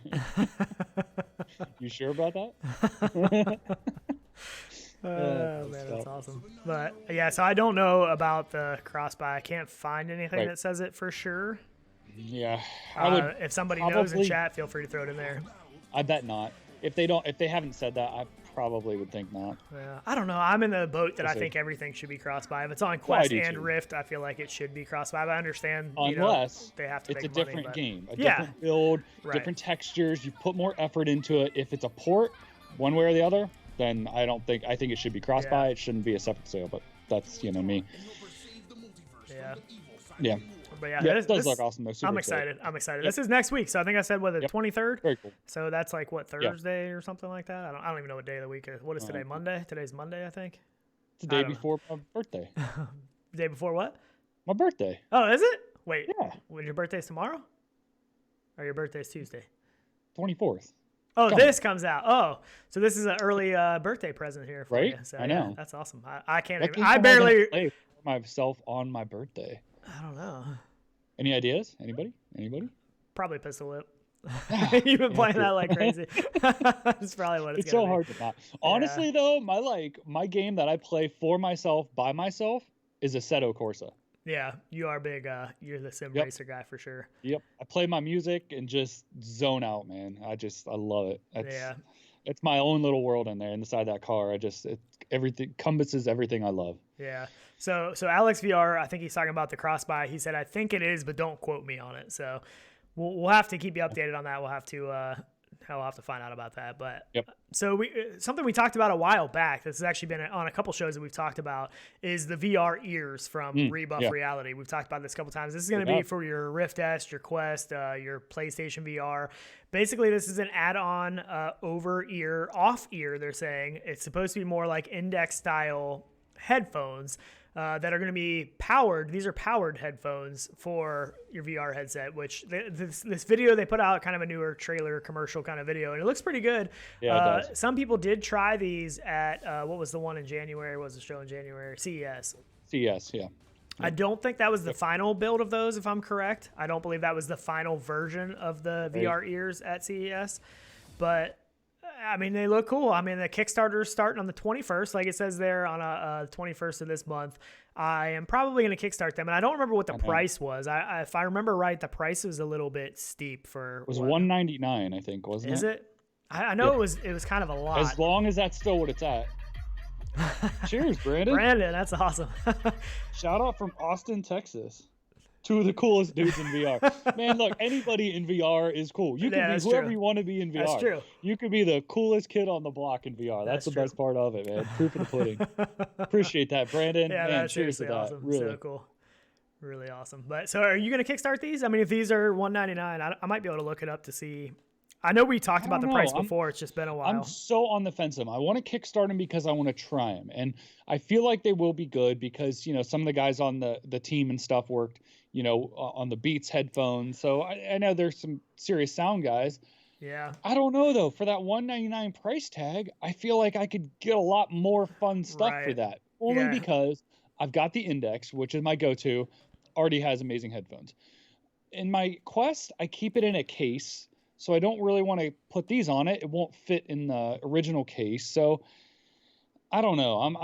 You sure about that? Oh man, that's awesome. But yeah, so I don't know about the cross-buy. I can't find anything that says it for sure. Yeah, if somebody knows in chat, feel free to throw it in there. I bet not. If they haven't said that, I probably would think not. Yeah, I don't know. I'm in the boat that I think everything should be cross-buy. If it's on Quest and Rift, I feel like it should be cross-buy. But I understand, unless they have to it's make a different game, a yeah, different build, different textures. You put more effort into it. If it's a port, one way or the other, then I think it should be cross-buy. It shouldn't be a separate sale. But that's me. Yeah. Yeah. But yeah, it does look awesome though. I'm excited. This is next week, so I think I said the 23rd. Very cool. So that's like what, Thursday or something like that. I don't even know what day of the week is. What is today? Monday. Today's Monday, I think. It's the day before my birthday. Day before what? My birthday. Oh, is it? Wait. Yeah. When your birthday's tomorrow? Or your birthday's Tuesday? 24th. Oh, this comes out. Oh, so this is an early birthday present here for you. So, I know. That's awesome. I can't even. I barely play for myself on my birthday. I don't know. Any ideas? Anybody? Probably Pistol Whip. You've been playing that like crazy. That's probably what it's so hard to not. Honestly, though, my game that I play for myself by myself is Assetto Corsa. Yeah, you are big. You're the sim racer guy for sure. Yep, I play my music and just zone out, man. I love it. It's my own little world in there inside that car. Everything encompasses everything I love. Yeah. So Alex VR, I think he's talking about the cross-buy. He said, I think it is, but don't quote me on it. So we'll have to keep you updated on that. We'll have to find out about that. But so something we talked about a while back, this has actually been on a couple shows that we've talked about, is the VR ears from Rebuff Reality. We've talked about this a couple times. This is going to be for your Rift S, your Quest, your PlayStation VR. Basically, this is an add-on over-ear, off-ear, they're saying. It's supposed to be more like index-style headphones that are going to be powered. These are powered headphones for your VR headset, which this video they put out, kind of a newer trailer commercial kind of video, and it looks pretty good. Yeah, it does. Some people did try these at what was the one in January? What was the show in January? CES. CES, yeah. I don't think that was the final build of those, if I'm correct. I don't believe that was the final version of the VR ears at CES, but I mean, they look cool. I mean, the Kickstarter is starting on the 21st, like it says there, on a 21st of this month. I am probably going to kickstart them, and I don't remember what the price was. If I remember right, the price was a little bit steep for. It was $199, I think, wasn't it? Is it? I know it was kind of a lot. As long as that's still what it's at. Cheers, Brandon. Brandon, that's awesome. Shout out from Austin, Texas. Two of the coolest dudes in VR. Man, look, anybody in VR is cool. You can be whoever you want to be in VR. That's true. You could be the coolest kid on the block in VR. That's the best part of it, man. Proof of the pudding. Appreciate that, Brandon. Yeah, man, that's cheers to that. Awesome. Really So cool. Really awesome. But so are you going to kickstart these? I mean, if these are $199, I might be able to look it up to see. I know we talked about the price before. It's just been a while. I'm so on the fence. I want to kickstart them because I want to try them. And I feel like they will be good because, some of the guys on the team and stuff worked, on the Beats headphones. So I know there's some serious sound guys. Yeah. I don't know, though. For that $199 price tag, I feel like I could get a lot more fun stuff for that. Only because I've got the Index, which is my go-to. already has amazing headphones. In my Quest, I keep it in a case, so I don't really want to put these on it. It won't fit in the original case. So I don't know.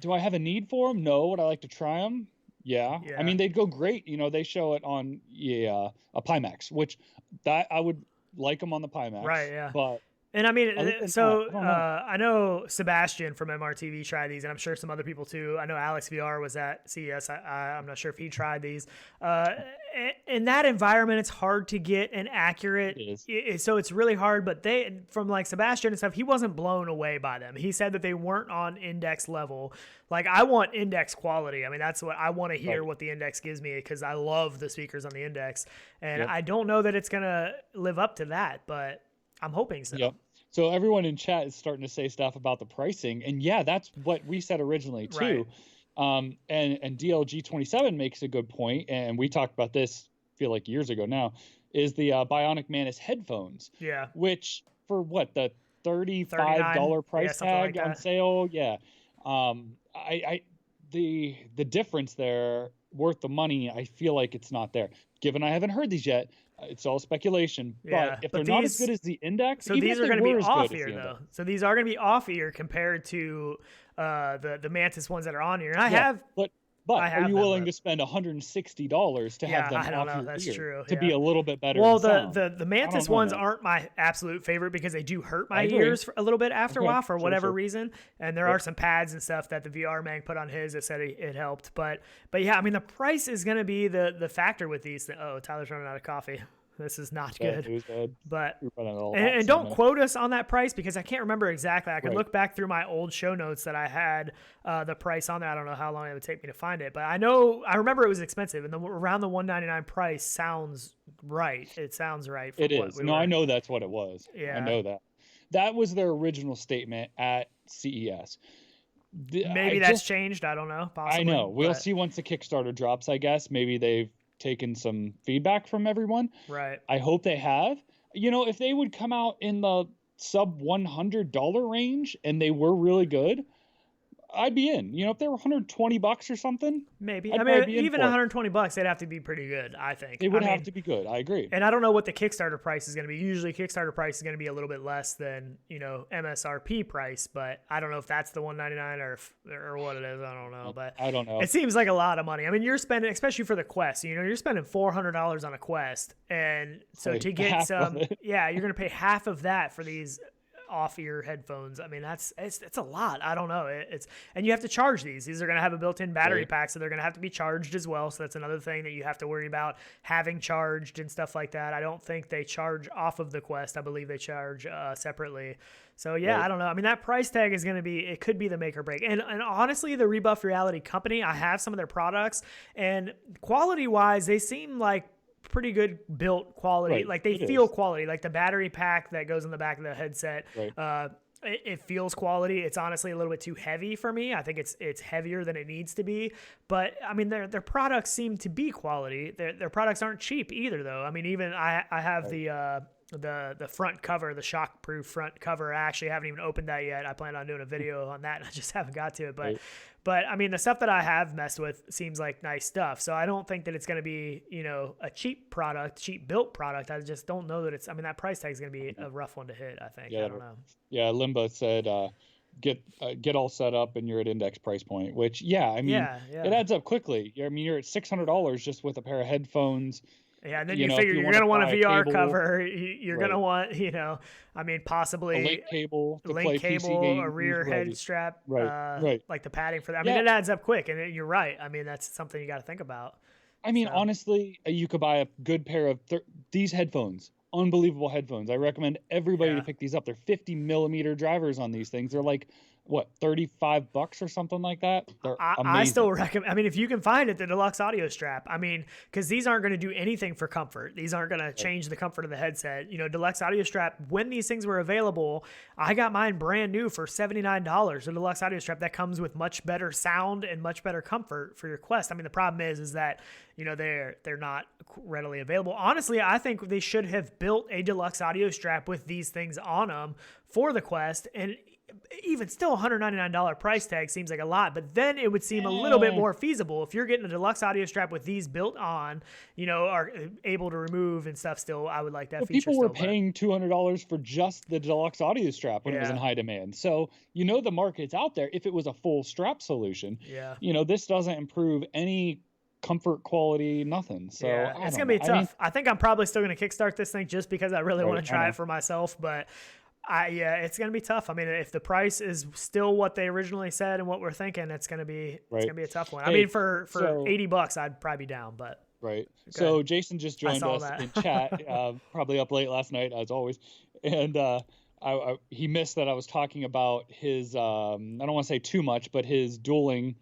Do I have a need for them? No. Would I like to try them? Yeah. I mean, they'd go great. They show it on a Pimax, which that I would like them on the Pimax. Right. Yeah. But and I mean, so I know Sebastian from MRTV tried these, and I'm sure some other people too. I know Alex VR was at CES. I'm not sure if he tried these. In that environment, it's hard to get an accurate. So it's really hard. But from like Sebastian and stuff, he wasn't blown away by them. He said that they weren't on index level. Like, I want index quality. I mean, that's what I want to hear, what the index gives me, because I love the speakers on the index. And I don't know that it's going to live up to that, but I'm hoping so. Yep. So everyone in chat is starting to say stuff about the pricing. And yeah, that's what we said originally too. Right. And DLG27 makes a good point, and we talked about this, I feel like years ago now, is the Bionic Manus headphones. Yeah. Which for what, the $35 price tag on sale? Yeah. The difference there, worth the money, I feel like it's not there. Given I haven't heard these yet, it's all speculation. But if they're not as good as the index, so these are going to be off ear though. So these are going to be off ear compared to the Mantis ones that are on here. And I have. But are you willing to spend $160 to have them I don't know. That's true. To be a little bit better? Well, the Mantis ones aren't my absolute favorite because they do hurt my ears for a little bit after a while for whatever reason. And there are some pads and stuff that the VR Mag put on his that said it helped. But yeah, I mean, the price is going to be the factor with these. Oh, Tyler's running out of coffee. This is not good. But and don't quote us on that price because I can't remember exactly. I can look back through my old show notes that I had the price on there. I don't know how long it would take me to find it, but I remember it was expensive, and around the $199 price sounds right. It sounds right. It is. I know that's what it was. Yeah, I know that. That was their original statement at CES. Maybe that's changed. I don't know. Possibly, I know. We'll see once the Kickstarter drops. I guess maybe they've taken some feedback from everyone. Right. I hope they have. If they would come out in the sub $100 range and they were really good, I'd be in. If they were $120 or something, maybe. I mean, even $120, they'd have to be pretty good, I think. It would have to be good. I agree. And I don't know what the Kickstarter price is going to be. Usually Kickstarter price is going to be a little bit less than, MSRP price, but I don't know if that's the $199 or what it is. I don't know, but I don't know. It seems like a lot of money. I mean, you're spending, especially for the Quest, you're spending $400 on a Quest. And so to get some, you're going to pay half of that for these off-ear headphones. I mean, it's a lot. I don't know. And you have to charge these. These are going to have a built-in battery pack, so they're going to have to be charged as well. So that's another thing that you have to worry about, having charged and stuff like that. I don't think they charge off of the Quest. I believe they charge separately. So I don't know. I mean, that price tag is going to be, it could be the make or break. And honestly, the Rebuff Reality Company, I have some of their products, and quality-wise, they seem like pretty good built quality. Like they feel quality, like the battery pack that goes in the back of the headset. It feels quality. It's honestly a little bit too heavy for me. I think it's heavier than it needs to be, but I mean, their products seem to be quality. Their products aren't cheap either though. I mean, even I have the front cover, the shockproof front cover. I actually haven't even opened that yet. I plan on doing a video on that, and I just haven't got to it. But I mean, the stuff that I have messed with seems like nice stuff. So I don't think that it's going to be, a cheap built product. I just don't know that that price tag is going to be a rough one to hit, I think. I don't know. Yeah. Limbo said, get all set up and you're at index price point, which, it adds up quickly. I mean, you're at $600 just with a pair of headphones. Yeah, and then you figure you're going to want a VR cover. You're going to want, possibly a link cable, a rear head strap, like the padding for that. I mean, it adds up quick, and you're right. I mean, that's something you got to think about. I mean, honestly, you could buy a good pair of these headphones. Unbelievable headphones. I recommend everybody to pick these up. They're 50 millimeter drivers on these things. They're like, what, $35 or something like that? They're amazing. I still recommend, I mean, if you can find it, the deluxe audio strap. I mean, because these aren't going to do anything for comfort. These aren't going to change the comfort of the headset. Deluxe audio strap, when these things were available, I got mine brand new for $79. A deluxe audio strap that comes with much better sound and much better comfort for your Quest. I mean, the problem is that, they're not readily available. Honestly, I think they should have built a deluxe audio strap with these things on them for the Quest. And even still $199 price tag seems like a lot, but then it would seem a little bit more feasible if you're getting a deluxe audio strap with these built on, are able to remove and stuff. Still, I would like that feature. People were paying $200 for just the deluxe audio strap when it was in high demand. So the market's out there. If it was a full strap solution, this doesn't improve any comfort, quality, nothing. So it's gonna be tough. I think I'm probably still gonna kickstart this thing just because I really want to try it for myself, but. It's gonna be tough. I mean, if the price is still what they originally said and what we're thinking, it's gonna be a tough one. Hey, I mean, for $80, I'd probably be down, but right. So Jason just joined us in chat, probably up late last night as always, and he missed that I was talking about his. I don't want to say too much, but his dueling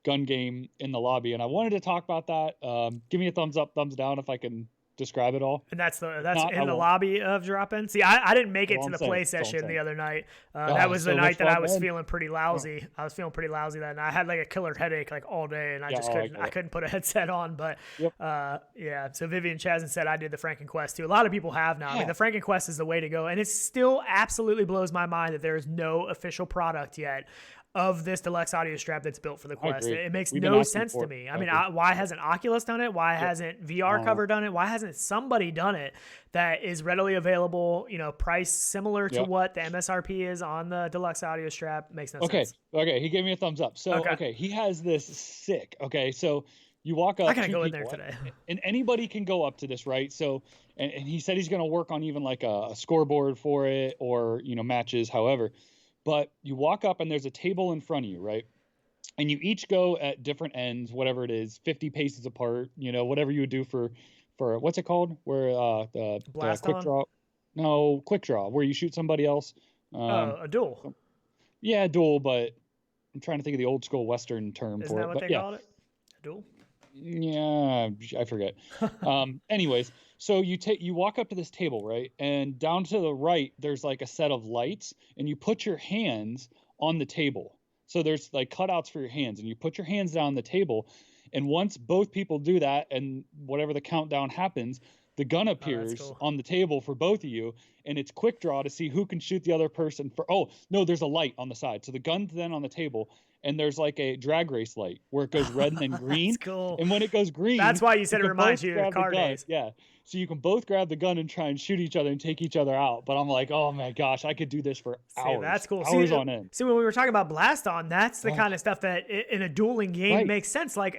gun game in the lobby, and I wanted to talk about that. Give me a thumbs up, thumbs down if I can describe it all. And that's in the lobby of drop-in. See, I didn't make it to the play session the other night. That was the night that I was feeling pretty lousy. I was feeling pretty lousy that night. I had like a killer headache like all day, and I just couldn't put a headset on. But so Vivian Chazin said I did the Franken Quest too. A lot of people have now. I mean, the Franken Quest is the way to go, and it still absolutely blows my mind that there is no official product yet of this deluxe audio strap that's built for the Quest. It makes no sense to me. I mean, why hasn't Oculus done it? Why hasn't VR Cover done it? Why hasn't somebody done it that is readily available, price similar to what the MSRP is on the deluxe audio strap? Makes no sense. Okay, he gave me a thumbs up. So, he has this sick. Okay, so you walk up. I gotta go in there today. And anybody can go up to this, right? So, and he said he's going to work on even like a scoreboard for it or, matches, however. But you walk up and there's a table in front of you, right? And you each go at different ends, whatever it is, 50 paces apart, whatever you would do for what's it called? Where the quick draw. No, quick draw, where you shoot somebody else. A duel. Yeah, a duel, but I'm trying to think of the old school Western term Isn't for it. Isn't that what they called it? A duel? Yeah, I forget. Anyways, so you walk up to this table, right? And down to the right, there's like a set of lights, and you put your hands on the table. So there's like cutouts for your hands, and you put your hands down the table. And once both people do that, and whatever the countdown happens, the gun appears on the table for both of you, and it's quick draw to see who can shoot the other person for. Oh, no, there's a light on the side. So the gun's then on the table, and there's like a drag race light where it goes red and then green. That's cool. And when it goes green, that's why you said it reminds you of car days. Yeah. So you can both grab the gun and try and shoot each other and take each other out. But I'm like, oh my gosh, I could do this for hours. That's cool. Hours on end. See, when we were talking about Blaston, that's the kind of stuff that in a dueling game makes sense. Like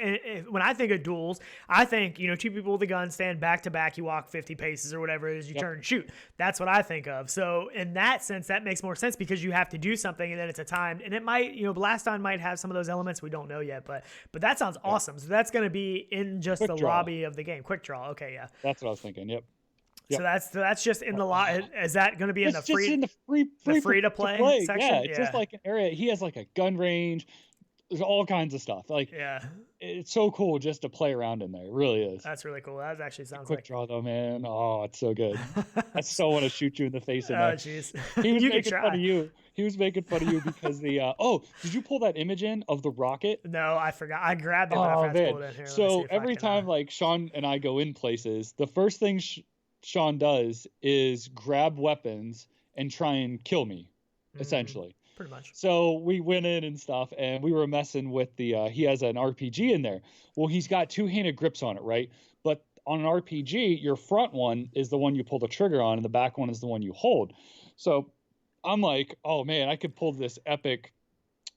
when I think of duels, I think, two people with a gun stand back to back, you walk 50 paces or whatever it is, you turn and shoot. That's what I think of. So in that sense, that makes more sense because you have to do something and then it's a timed, and it might, Blaston might have some of those elements we don't know yet, but that sounds awesome. So that's going to be in just the lobby of the game. Quick draw. Okay. Yeah. That's what I was thinking. Yep. So that's just in the lot. Is that going to be in the free? Just in the free to play section? Yeah, it's just like an area. He has like a gun range. There's all kinds of stuff. Like, it's so cool just to play around in there. It really is. That's really cool. That actually sounds quick draw though, man. Oh, it's so good. I so want to shoot you in the face in there. Oh, jeez. He was making fun of you. He was making fun of you because the did you pull that image in of the rocket? No, I forgot. I grabbed it, but I forgot to pull it in here. So every time like Sean and I go in places, the first thing Sean does is grab weapons and try and kill me, essentially. Pretty much. So we went in and stuff, and we were messing with the he has an RPG in there. Well, he's got two-handed grips on it, right? But on an RPG, your front one is the one you pull the trigger on, and the back one is the one you hold. So I'm like, oh man, I could pull this epic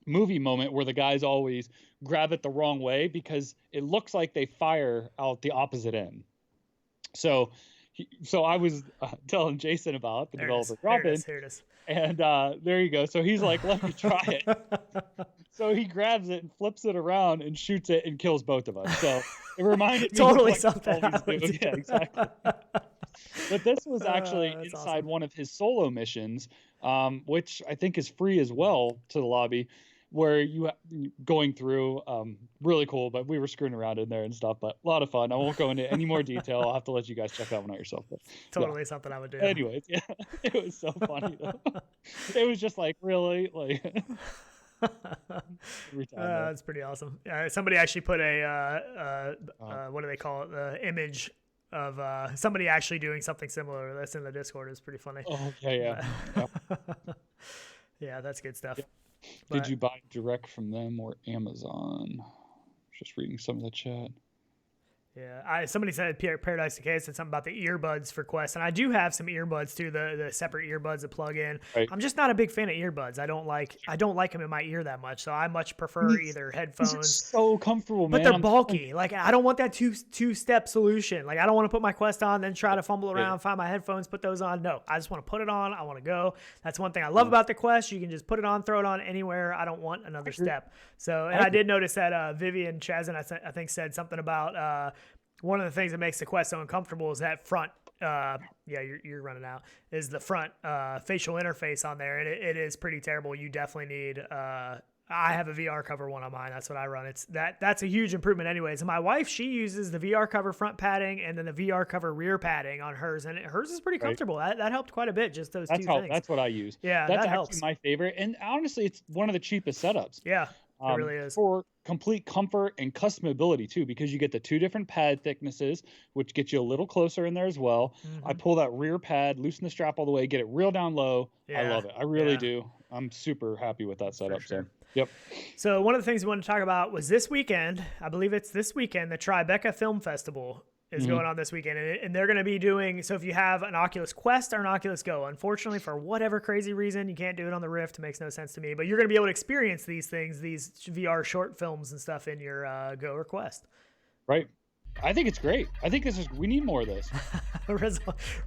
movie moment where the guys always grab it the wrong way because it looks like they fire out the opposite end. So I was telling Jason about the developer drop-in. Here it is. And there you go. So he's like, let me try it. So he grabs it and flips it around and shoots it and kills both of us. So it reminded me totally of something. Yeah, exactly. But this was actually inside one of his solo missions, which I think is free as well to the lobby, where you going through, really cool, but we were screwing around in there and stuff, but a lot of fun. I won't go into any more detail. I'll have to let you guys check that one out yourself. But, totally something I would do. Anyways, yeah, it was so funny though. It was just like, really? Like, that's pretty awesome. Somebody actually put what do they call it? The image of somebody actually doing something similar. That's in the Discord. Is pretty funny. Oh, yeah. Yeah, that's good stuff. Yep. Did you buy direct from them or Amazon? Just reading some of the chat. Yeah, somebody said Paradise Decay said something about the earbuds for Quest, and I do have some earbuds too, the separate earbuds that plug in. Right. I'm just not a big fan of earbuds. I don't like them in my ear that much, so I much prefer either headphones. So comfortable, man. But they're bulky. Like I don't want that two-step solution. Like I don't want to put my Quest on, then try to fumble around, find my headphones, put those on. No, I just want to put it on. I want to go. That's one thing I love about the Quest. You can just put it on, throw it on anywhere. I don't want another step. So, and I did notice that Vivian Chazin, I think, said something about one of the things that makes the Quest so uncomfortable is that front, you're running out, is the front facial interface on there. And it is pretty terrible. You definitely need, I have a VR cover one on mine. That's what I run. That's a huge improvement anyways. And my wife, she uses the VR cover front padding and then the VR cover rear padding on hers. And hers is pretty comfortable. That helped quite a bit, just those two things. That's what I use. Yeah, that's that actually helps. My favorite. And honestly, it's one of the cheapest setups. Yeah. It really is. For complete comfort and customability too, because you get the 2 different pad thicknesses, which gets you a little closer in there as well. Mm-hmm. I pull that rear pad, loosen the strap all the way, get it real down low. Yeah. I love it. I really do. I'm super happy with that setup. Sure. So, yep. So one of the things we wanted to talk about was this weekend. I believe it's this weekend, the Tribeca Film Festival is going on this weekend, and they're going to be doing, so if you have an Oculus Quest or an Oculus Go, unfortunately for whatever crazy reason you can't do it on the Rift. It makes no sense to me, but you're going to be able to experience these things, these VR short films and stuff in your Go or Quest. Right. I think it's great. I think we need more of this.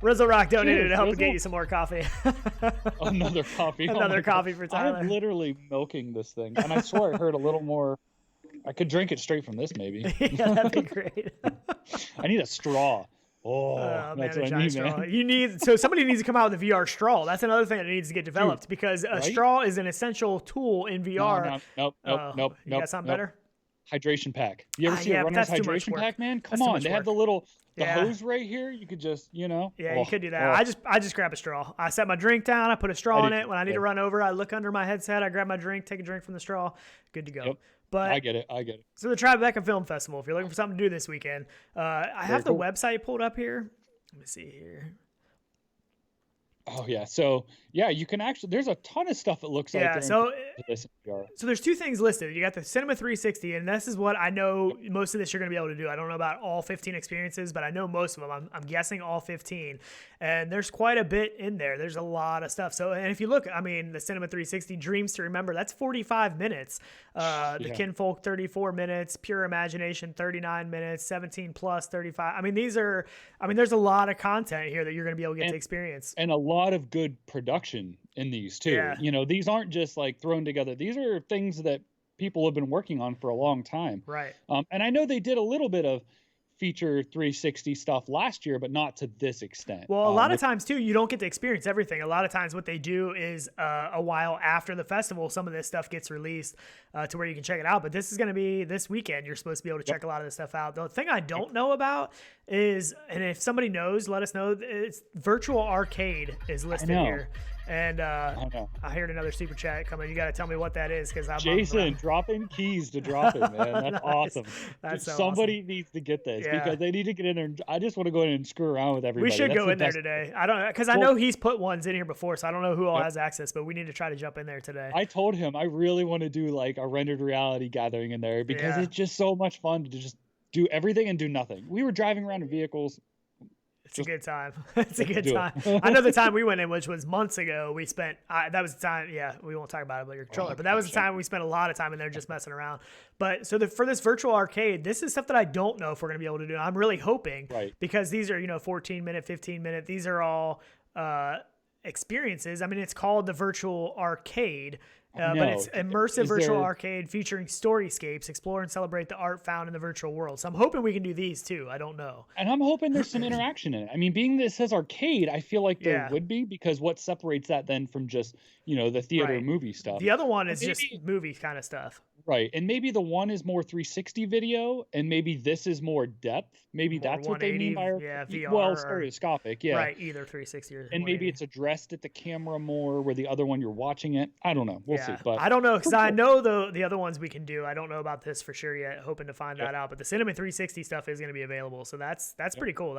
Rizzle Rock donated to help get you some more coffee. Another coffee. Another coffee for Tyler. I'm literally milking this thing, and I swear I heard a little more. I could drink it straight from this, maybe. Yeah, that'd be great. I need a straw. That's what I need, straw. man. So somebody needs to come out with a VR straw. That's another thing that needs to get developed because a straw is an essential tool in VR. Nope. You got something better? Hydration pack. You ever see a runner's hydration pack, man? Come on, they have the hose right here. You could just, Yeah, you could do that. I just grab a straw. I set my drink down. I put a straw in it. When I need to run over, I look under my headset. I grab my drink, take a drink from the straw. Good to go. Yep. But I get it. So the Tribeca Film Festival, if you're looking for something to do this weekend, I have the website pulled up here. Let me see here. Oh yeah. So yeah, you can actually, there's a ton of stuff it looks like. Yeah. So there's 2 things listed. You got the Cinema 360, and this is what I know most of this you're going to be able to do. I don't know about all 15 experiences, but I know most of them. I'm guessing all 15. And there's quite a bit in there. There's a lot of stuff. So, and if you look, the Cinema 360 Dreams to Remember, that's 45 minutes. The Kinfolk 34 minutes, Pure Imagination 39 minutes, 17 plus 35. There's a lot of content here that you're going to be able to get to experience. And a lot of good production in these too. Yeah. These aren't just like thrown together. These are things that people have been working on for a long time. Right. And I know they did a little bit of feature 360 stuff last year, but not to this extent. Well, a lot of times too, you don't get to experience everything. A lot of times what they do is a while after the festival, some of this stuff gets released to where you can check it out. But this is going to be this weekend. You're supposed to be able to check a lot of this stuff out. The thing I don't know about is, and if somebody knows, let us know, it's virtual arcade is listed here. And I heard another super chat coming. You got to tell me what that is, because I'm Jason dropping keys to drop it, man. That's nice. Awesome. That's so somebody awesome. Needs to get this because they need to get in there. I just want to go in and screw around with everybody. We should go in there today. I don't, because I know he's put ones in here before, so I don't know who all has access, but we need to try to jump in there today. I told him I really want to do like a rendered reality gathering in there because it's just so much fun to just do everything and do nothing. We were driving around in vehicles. It's a good time. It's a good time. I know the time we went in, which was months ago, we spent, that was the time, we won't talk about it, but your controller, but that was the time we spent a lot of time in there just messing around. But so for this virtual arcade, this is stuff that I don't know if we're going to be able to do. I'm really hoping, because these are, 14 minute, 15 minute, these are all experiences. It's called the virtual arcade. But it's immersive virtual arcade featuring storyscapes, explore and celebrate the art found in the virtual world. So I'm hoping we can do these too. I don't know. And I'm hoping there's some interaction in it. Being this says arcade, I feel like there would be, because what separates that then from just, the theater movie stuff? The other one is just movie kind of stuff. Right. And maybe the one is more 360 video, and maybe this is more depth. Maybe more that's what they mean by VR. Well, stereoscopic, Right, either 360 or 180. And maybe it's addressed at the camera more, where the other one you're watching it. I don't know. We'll see. But I don't know, because I know the other ones we can do. I don't know about this for sure yet. Hoping to find that out. But the Cinema 360 stuff is going to be available, so that's pretty cool.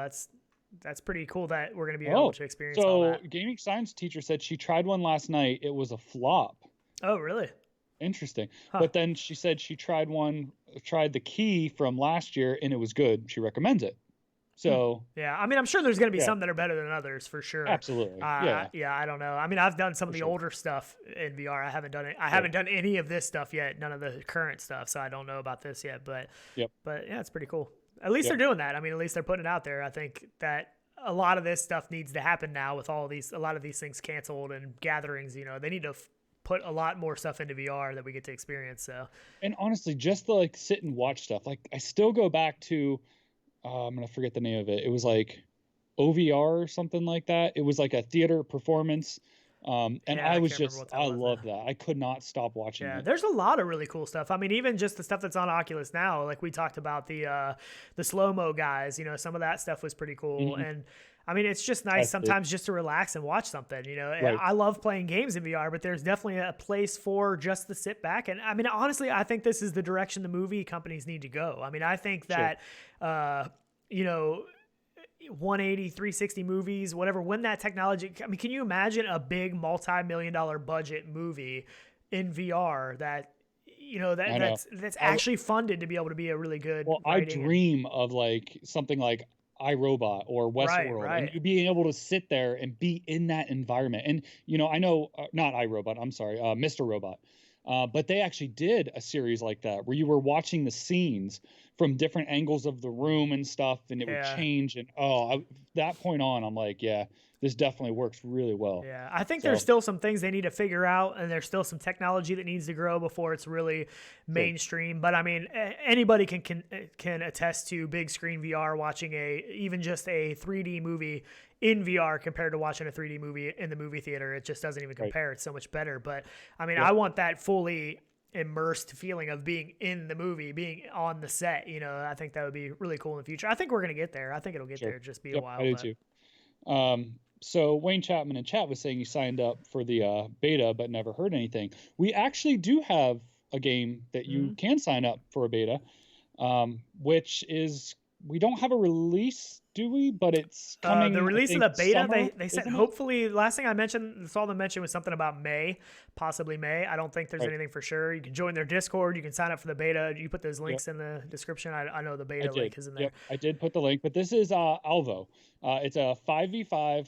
that's pretty cool that we're going to be able to experience all that. So gaming science teacher said she tried one last night. It was a flop. Oh, really? Interesting. Huh. But then she said she tried the key from last year, and it was good. She recommends it. So yeah, I mean, I'm sure there's going to be some that are better than others for sure. Absolutely. Yeah, I don't know. I mean, I've done some of the older stuff in VR. I haven't done it. I haven't done any of this stuff yet. None of the current stuff. So I don't know about this yet. But yeah, it's pretty cool. At least they're doing that. I mean, at least they're putting it out there. I think that a lot of this stuff needs to happen now with a lot of these things canceled and gatherings. You know, they need to put a lot more stuff into VR that we get to experience. So, and honestly, just to like sit and watch stuff. Like I still go back to. I'm gonna forget the name of it. It was like OVR or something like that. It was like a theater performance, and I love that. I could not stop watching. Yeah, there's a lot of really cool stuff. I mean, even just the stuff that's on Oculus now. Like we talked about the slow-mo guys. You know, some of that stuff was pretty cool. And I mean, it's just nice sometimes just to relax and watch something. You know, I love playing games in VR, but there's definitely a place for just to sit back. And I mean, honestly, I think this is the direction the movie companies need to go. I mean, I think that, you know, 180, 360 movies, whatever, when that technology, I mean, can you imagine a big multi-million-dollar budget movie in VR that, you know, that's actually funded to be able to be a really good. Well, I dream of like something like iRobot or Westworld, and you being able to sit there and be in that environment. And, you know, I know not iRobot, I'm sorry, Mr. Robot. But they actually did a series like that where you were watching the scenes from different angles of the room and stuff, and it would change. And that point on, I'm like, this definitely works really well. Yeah, I think there's still some things they need to figure out, and there's still some technology that needs to grow before it's really mainstream. But I mean, anybody can attest to big screen VR, watching even just a 3D movie in VR compared to watching a 3D movie in the movie theater. It just doesn't even compare. It's so much better. But I mean, I want that fully immersed feeling of being in the movie, being on the set. You know, I think that would be really cool in the future. I think we're going to get there. I think it'll get there. Just be a while. I do too. So Wayne Chapman in chat was saying he signed up for the beta but never heard anything. We actually do have a game that you can sign up for a beta, which is, we don't have a release, do we? But it's coming. The release of the beta, they said hopefully. Last thing I saw them mention was something about May, possibly May. I don't think there's anything for sure. You can join their Discord. You can sign up for the beta. You put those links in the description. I know the beta link is in there. I did put the link, but this is Alvo. It's a 5v5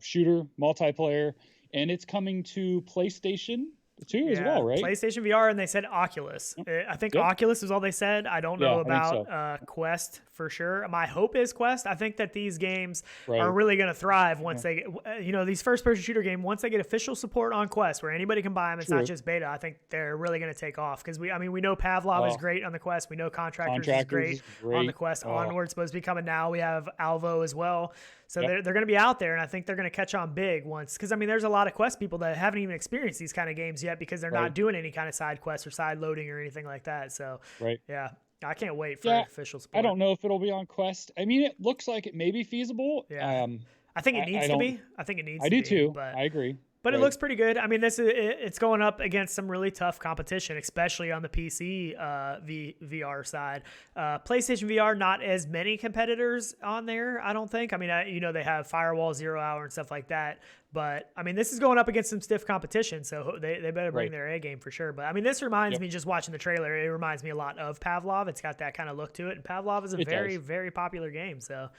shooter multiplayer, and it's coming to PlayStation 2 as well, right? PlayStation VR, and they said Oculus. I think Oculus is all they said. I don't know about Quest for sure. My hope is Quest. I think that these games are really going to thrive once they get, you know, these first-person shooter games, once they get official support on Quest, where anybody can buy them, it's not just beta. I think they're really going to take off because we know Pavlov is great on the Quest. We know Contractors is great on the Quest. Onward's supposed to be coming now. We have Alvo as well. So they're going to be out there, and I think they're going to catch on big once. Because, I mean, there's a lot of Quest people that haven't even experienced these kind of games yet because they're not doing any kind of side quests or side loading or anything like that. So, yeah, I can't wait for official support. I don't know if it'll be on Quest. I mean, it looks like it may be feasible. Yeah. I think it needs to be. I think it needs to be. I do too. But I agree. But it looks pretty good. I mean, it's going up against some really tough competition, especially on the PC VR side. PlayStation VR, not as many competitors on there, I don't think. I mean, you know, they have Firewall, 0 Hour, and stuff like that. But, I mean, this is going up against some stiff competition, so they better bring their A game for sure. But, I mean, this reminds me, just watching the trailer, it reminds me a lot of Pavlov. It's got that kind of look to it. And Pavlov is a very, very popular game. So,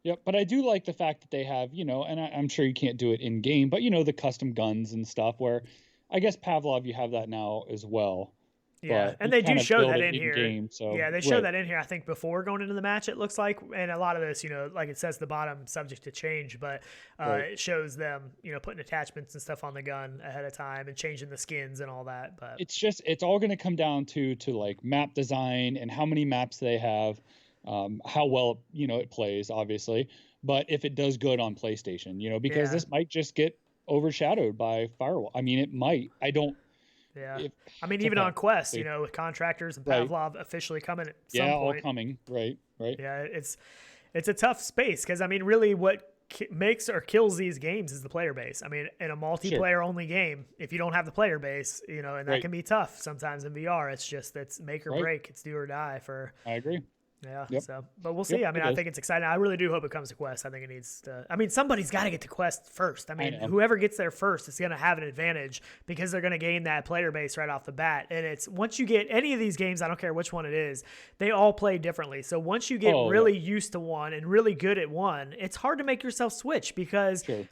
Yep, but I do like the fact that they have, you know, and I'm sure you can't do it in game, but you know, the custom guns and stuff. Where I guess Pavlov, you have that now as well. Yeah, and they do show that in here. Game, so, yeah, they show that in here. I think before going into the match, it looks like, and a lot of this, you know, like it says the bottom, subject to change, but it shows them, you know, putting attachments and stuff on the gun ahead of time and changing the skins and all that. But it's all going to come down to like map design and how many maps they have. How well, you know, it plays, obviously, but if it does good on PlayStation, you know, because this might just get overshadowed by Firewall. I mean, it might. I don't. Yeah. I mean, even on Quest, you know, with Contractors and Pavlov officially coming at some point. all coming. Right. Yeah, it's a tough space because, I mean, really what makes or kills these games is the player base. I mean, in a multiplayer only game, if you don't have the player base, you know, and that can be tough sometimes in VR. It's just, it's make or break. It's do or die for. I agree. Yeah. Yep. So, but we'll see. I mean, I think it's exciting. I really do hope it comes to Quest. I think it needs to. I mean, somebody's got to get to Quest first. I mean, whoever gets there first is going to have an advantage because they're going to gain that player base right off the bat. And it's once you get any of these games, I don't care which one it is, they all play differently. So once you get really used to one and really good at one, it's hard to make yourself switch because. Sure.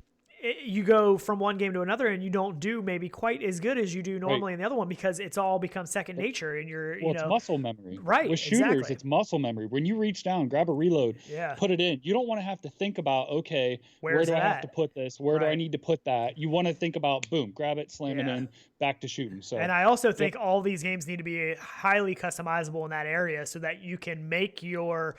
You go from one game to another and you don't do maybe quite as good as you do normally in the other one because it's all become second nature and you're, it's muscle memory. Right. With shooters, it's muscle memory. When you reach down, grab a reload, put it in. You don't want to have to think about, okay, where do I have to put this? Where do I need to put that? You want to think about, boom, grab it, slam it in, back to shooting. So, and I also think all these games need to be highly customizable in that area so that you can make your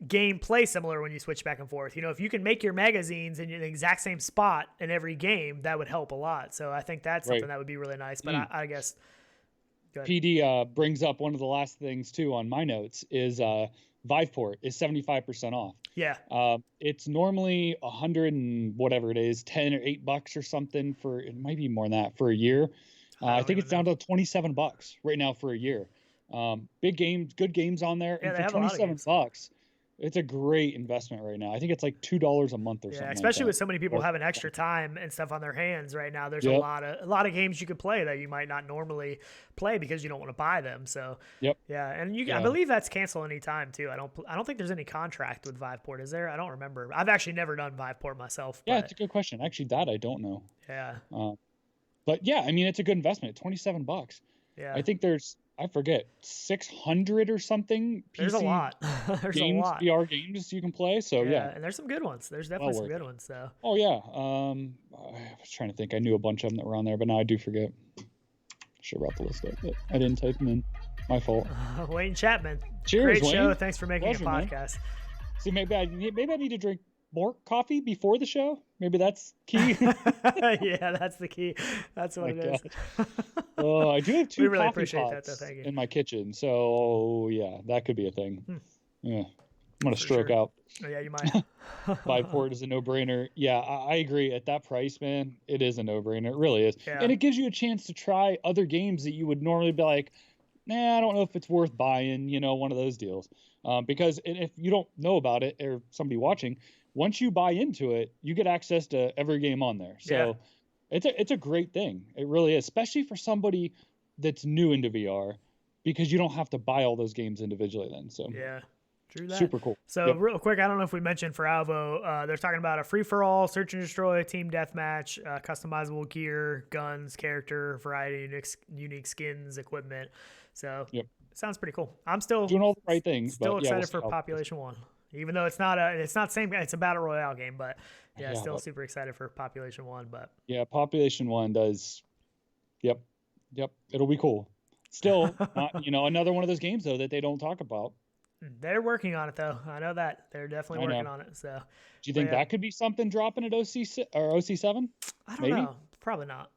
gameplay similar when you switch back and forth. If you can make your magazines in the exact same spot in every game, that would help a lot. So I think that's something that would be really nice. But I guess PD brings up one of the last things too on my notes is Viveport is 75% off. Yeah. It's normally 100 and whatever it is, 10 or $8 or something for, it might be more than that for a year. I think it's down to $27 right now for a year. Big games, good games on there. Yeah, and for $27, it's a great investment right now. I think it's like $2 a month or something. Yeah, especially with so many people having extra time and stuff on their hands right now. There's a lot of games you could play that you might not normally play because you don't want to buy them. So yeah, and I believe that's cancel any time too. I don't think there's any contract with Viveport, is there? I don't remember. I've actually never done Viveport myself. Yeah, it's a good question. Actually, that I don't know. Yeah. But yeah, I mean, it's a good investment. $27. Yeah. I think I forget, 600 or something. There's a lot. There's a lot. VR games you can play. So yeah. And there's some good ones. There's definitely some good ones. So. Oh yeah. I was trying to think. I knew a bunch of them that were on there, but now I do forget. Should wrap the list up, but I didn't type them in. My fault. Wayne Chapman. Cheers, Great Wayne. show. Thanks for making Pleasure, a podcast. Man. See, maybe I need to drink more coffee before the show. Maybe that's key. Yeah, that's the key. That's what it is. I do have two really coffee pots in my kitchen, so yeah, that could be a thing. Yeah, I'm gonna stroke out. Oh, yeah, you might. Viveport is a no-brainer. Yeah, I agree. At that price, man, it is a no-brainer. It really is, and it gives you a chance to try other games that you would normally be like, nah, I don't know if it's worth buying. One of those deals. Because if you don't know about it or somebody watching, once you buy into it, you get access to every game on there. So it's a great thing. It really is, especially for somebody that's new into VR, because you don't have to buy all those games individually then. So yeah, true that. Super cool. So real quick, I don't know if we mentioned for Alvo, they're talking about a free-for-all, search and destroy, team deathmatch, customizable gear, guns, character, variety, unique skins, equipment. So sounds pretty cool. I'm still doing all the right things. Still excited for Population 1. Even though it's not same, it's a battle royale game, but still super excited for Population 1. But yeah, Population 1 does. Yep, it'll be cool. Still, not, another one of those games though that they don't talk about. They're working on it though. I know that they're definitely working on it. So, do you think that could be something dropping at OC or OC7? I don't know. Probably not.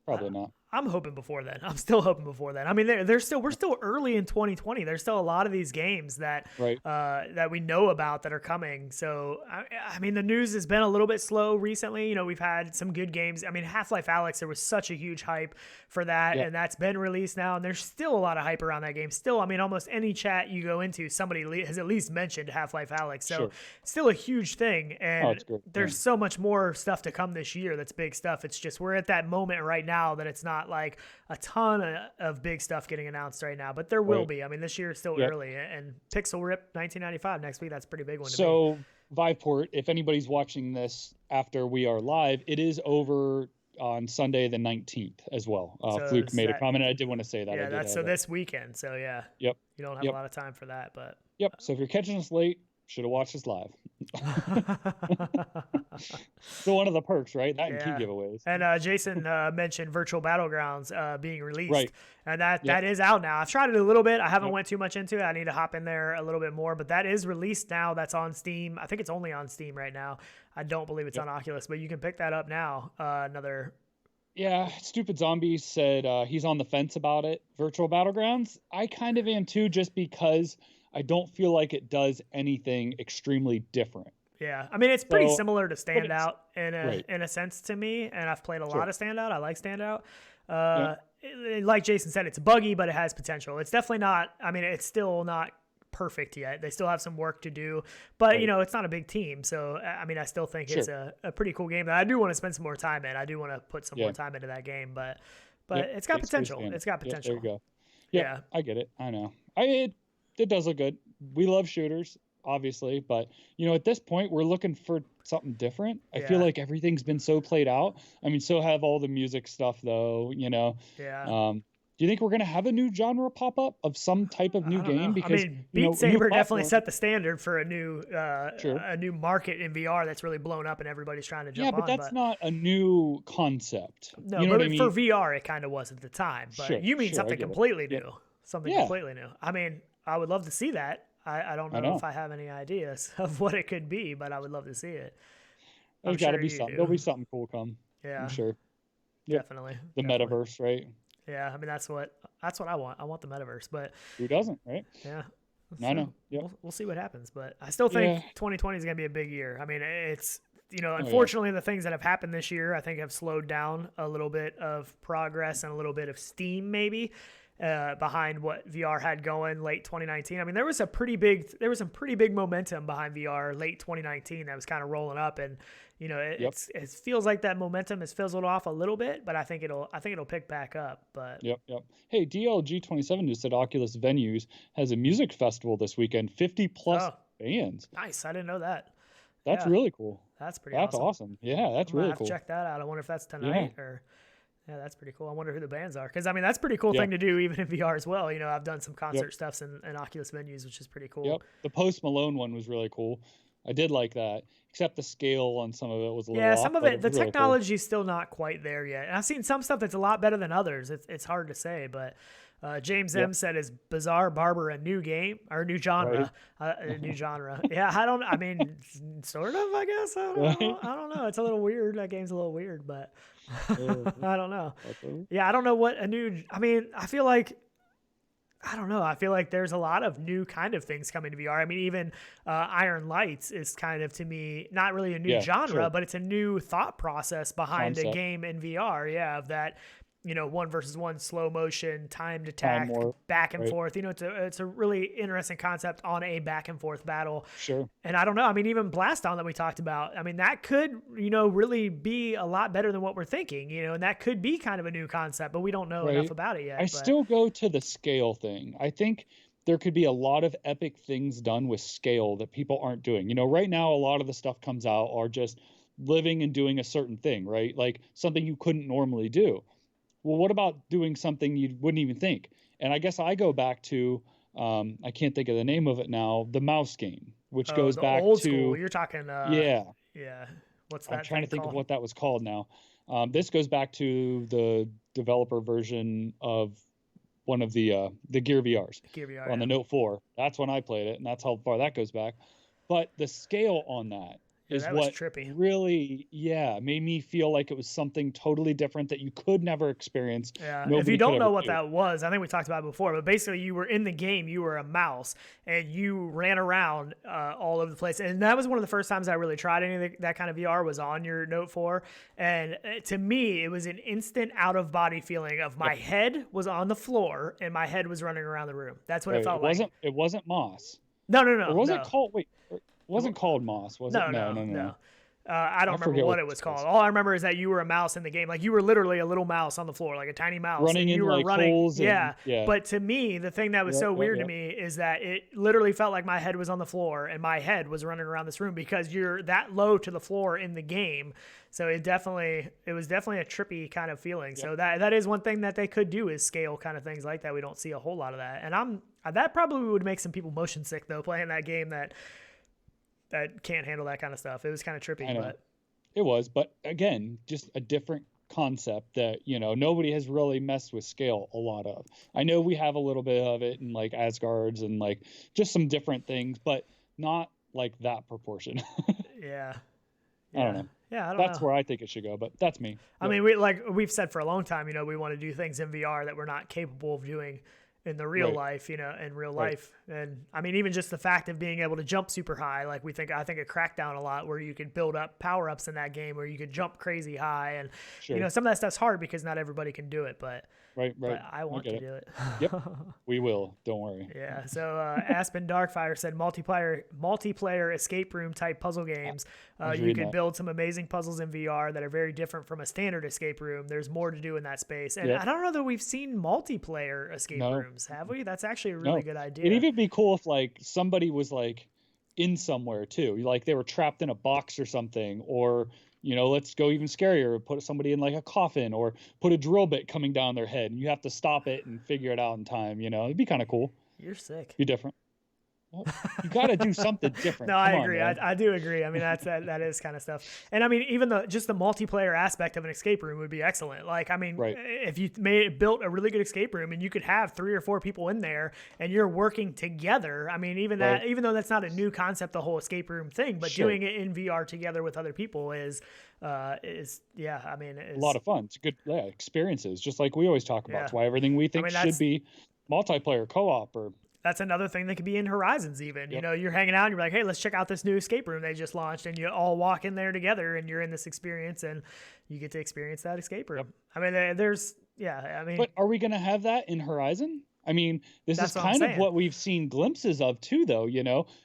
Probably not. I'm hoping before then. I'm still hoping before then. I mean, we're still early in 2020. There's still a lot of these games that that we know about that are coming. So I mean, the news has been a little bit slow recently. We've had some good games. I mean, Half-Life Alyx, there was such a huge hype for that, and that's been released now. And there's still a lot of hype around that game. Still, I mean, almost any chat you go into, somebody has at least mentioned Half-Life Alyx. So still a huge thing. And there's so much more stuff to come this year. That's big stuff. It's just we're at that moment right now that it's not like a ton of big stuff getting announced right now, but there will be. I mean, this year is still early, and Pixel Rip 1995 next week. That's a pretty big one. So Viveport, if anybody's watching this after we are live, it is over on Sunday the 19th as well. Fluke made a comment. I did want to say that. Yeah, that's this weekend. So you don't have a lot of time for that, but So if you're catching us late, should have watched us live. So one of the perks, right? That and key giveaways. And Jason mentioned Virtual Battlegrounds being released, and that is out now. I've tried it a little bit. I haven't went too much into it. I need to hop in there a little bit more, but that is released now. That's on Steam. I think it's only on Steam right now. I don't believe it's on Oculus, but you can pick that up now. Yeah, Stupid Zombies said he's on the fence about it. Virtual Battlegrounds. I kind of am too, just because I don't feel like it does anything extremely different. Yeah, I mean, it's pretty similar to Standout in a sense to me, and I've played a lot of Standout. I like Standout. Like Jason said, it's buggy, but it has potential. It's definitely not. I mean, it's still not perfect yet. They still have some work to do, but you know, it's not a big team. So, I mean, I still think it's a pretty cool game that I do want to spend some more time in. I do want to put some more time into that game, but it's got potential. It's got potential. There you go. Yeah, I get it. I know. It does look good. We love shooters, obviously, but you know, at this point, we're looking for something different. I feel like everything's been so played out. I mean, so have all the music stuff, though. You know. Yeah. Do you think we're going to have a new genre pop up of some type of new game? Because I mean, Beat Saber definitely set the standard for a new market in VR that's really blown up and everybody's trying to jump on. Yeah, but that's not a new concept. No, you know but what I mean? for VR, it kind of was at the time. But you mean something completely new. Something completely new. I mean, I would love to see that. I don't know if I have any ideas of what it could be, but I would love to see it. There's got to be something. There'll be something cool come. Yeah. I'm sure. Definitely. The metaverse, right? Yeah, I mean that's what I want. I want the metaverse, but who doesn't, right? Yeah, so I know. Yep. We'll see what happens, but I still think 2020 is gonna be a big year. I mean, it's unfortunately the things that have happened this year I think have slowed down a little bit of progress and a little bit of steam maybe behind what VR had going late 2019. I mean, there was some pretty big momentum behind VR late 2019 that was kind of rolling up, and you know, it feels like that momentum has fizzled off a little bit, but I think it'll pick back up. But Hey, DLG27 just said Oculus Venues has a music festival this weekend, 50 plus bands. Nice, I didn't know that. That's really cool. That's pretty. That's awesome. Yeah, that's really cool. Check that out. I wonder if that's tonight or. Yeah, that's pretty cool. I wonder who the bands are, because I mean that's a pretty cool thing to do even in VR as well. You know, I've done some concert stuffs in Oculus Venues, which is pretty cool. Yep, the Post Malone one was really cool. I did like that, except the scale on some of it was a little off. Some of it, the technology's still not quite there yet. And I've seen some stuff that's a lot better than others. It's hard to say, but James M said, "Is Bizarre Barber a new game or a new genre? A new genre?" Yeah, I mean, sort of. I guess I don't know. It's a little weird. That game's a little weird, but I don't know. Yeah, I don't know what a new. I mean, I feel like there's a lot of new kind of things coming to VR. I mean, even Iron Lights is kind of, to me, not really a new genre, but it's a new thought process behind a game in VR. Yeah, of that, you know, 1v1 slow motion, timed attack, back and forth. You know, it's a really interesting concept on a back and forth battle. Sure. And I don't know. I mean, even Blaston that we talked about, I mean, that could, you know, really be a lot better than what we're thinking, you know, and that could be kind of a new concept, but we don't know enough about it yet. I still go to the scale thing. I think there could be a lot of epic things done with scale that people aren't doing. You know, right now, a lot of the stuff comes out are just living and doing a certain thing, right? Like something you couldn't normally do. Well, what about doing something you wouldn't even think? And I guess I go back to, I can't think of the name of it now, the mouse game, which goes back old to school. You're talking, yeah. What's that? I'm trying to think called? of what that was called now. This goes back to the developer version of one of the Gear VRs on the Note 4. That's when I played it, and that's how far that goes back. But the scale on that is what really, made me feel like it was something totally different that you could never experience. Yeah, if you don't know what that was, I think we talked about it before, but basically you were in the game, you were a mouse, and you ran around all over the place. And that was one of the first times I really tried any of that kind of VR was on your Note 4. And to me, it was an instant out-of-body feeling of my head was on the floor and my head was running around the room. That's what it felt like. It wasn't Moss. No. Or was it called, it wasn't called Moss, was it? No. I don't remember what it was called. All I remember is that you were a mouse in the game. Like you were literally a little mouse on the floor, like a tiny mouse. Running in like holes. Yeah. But to me, the thing that was so weird to me is that it literally felt like my head was on the floor and my head was running around this room because you're that low to the floor in the game. So it was definitely a trippy kind of feeling. So that is one thing that they could do is scale kind of things like that. We don't see a whole lot of that. And that probably would make some people motion sick though, playing that game that can't handle that kind of stuff. It was kind of trippy, but it was, but again, just a different concept that, you know, nobody has really messed with scale a lot of. I know we have a little bit of it in like Asgards and like just some different things, but not like that proportion. Yeah. I don't know. Yeah, I don't know. That's where I think it should go, but that's me. I mean, we've said for a long time, you know, we want to do things in VR that we're not capable of doing in the real life, in real life. And I mean, even just the fact of being able to jump super high, like I think of Crackdown a lot, where you could build up power-ups in that game where you could jump crazy high. And, some of that stuff's hard because not everybody can do it, but but I want to do it. Yep, we will. Don't worry. Yeah. So Aspen Darkfire said multiplayer escape room type puzzle games. You can build some amazing puzzles in VR that are very different from a standard escape room. There's more to do in that space. And I don't know that we've seen multiplayer escape rooms, have we? That's actually a really good idea. It'd even be cool if like somebody was like in somewhere too, like they were trapped in a box or something, or let's go even scarier, put somebody in like a coffin, or put a drill bit coming down their head and you have to stop it and figure it out in time. It'd be kind of cool. You're sick. Be different. Well, you got to do something different. No, I agree. I do agree. I mean, that is kind of stuff. And I mean, even just the multiplayer aspect of an escape room would be excellent. Like, I mean, if you built a really good escape room and you could have 3 or 4 people in there and you're working together. I mean, even though that's not a new concept, the whole escape room thing, but doing it in VR together with other people is a lot of fun. It's good experiences, just like we always talk about. It's why everything we think should be multiplayer, co-op, or that's another thing that could be in Horizons even. You're hanging out and you're like, hey, let's check out this new escape room they just launched, and you all walk in there together and you're in this experience and you get to experience that escape room. I mean, but are we going to have that in Horizon? I mean, this is kind of what we've seen glimpses of too, though,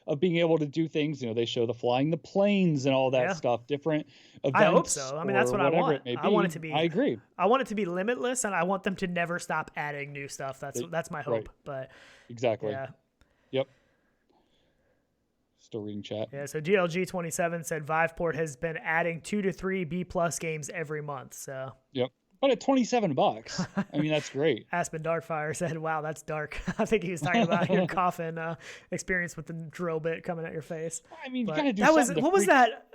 of being able to do things. They show the flying the planes and all that stuff, different events. I hope so. I mean, that's what I want. I want it to be. I agree. I want it to be limitless, and I want them to never stop adding new stuff. That's my hope. But exactly. Yeah. Yep. Still reading chat. Yeah. So GLG27 said Viveport has been adding 2 to 3 B+ games every month. So. Yep. But at $27, I mean, that's great. Aspen Darkfire said, wow, that's dark. I think he was talking about your coffin experience with the drill bit coming at your face. I mean, you got to do something. What was that?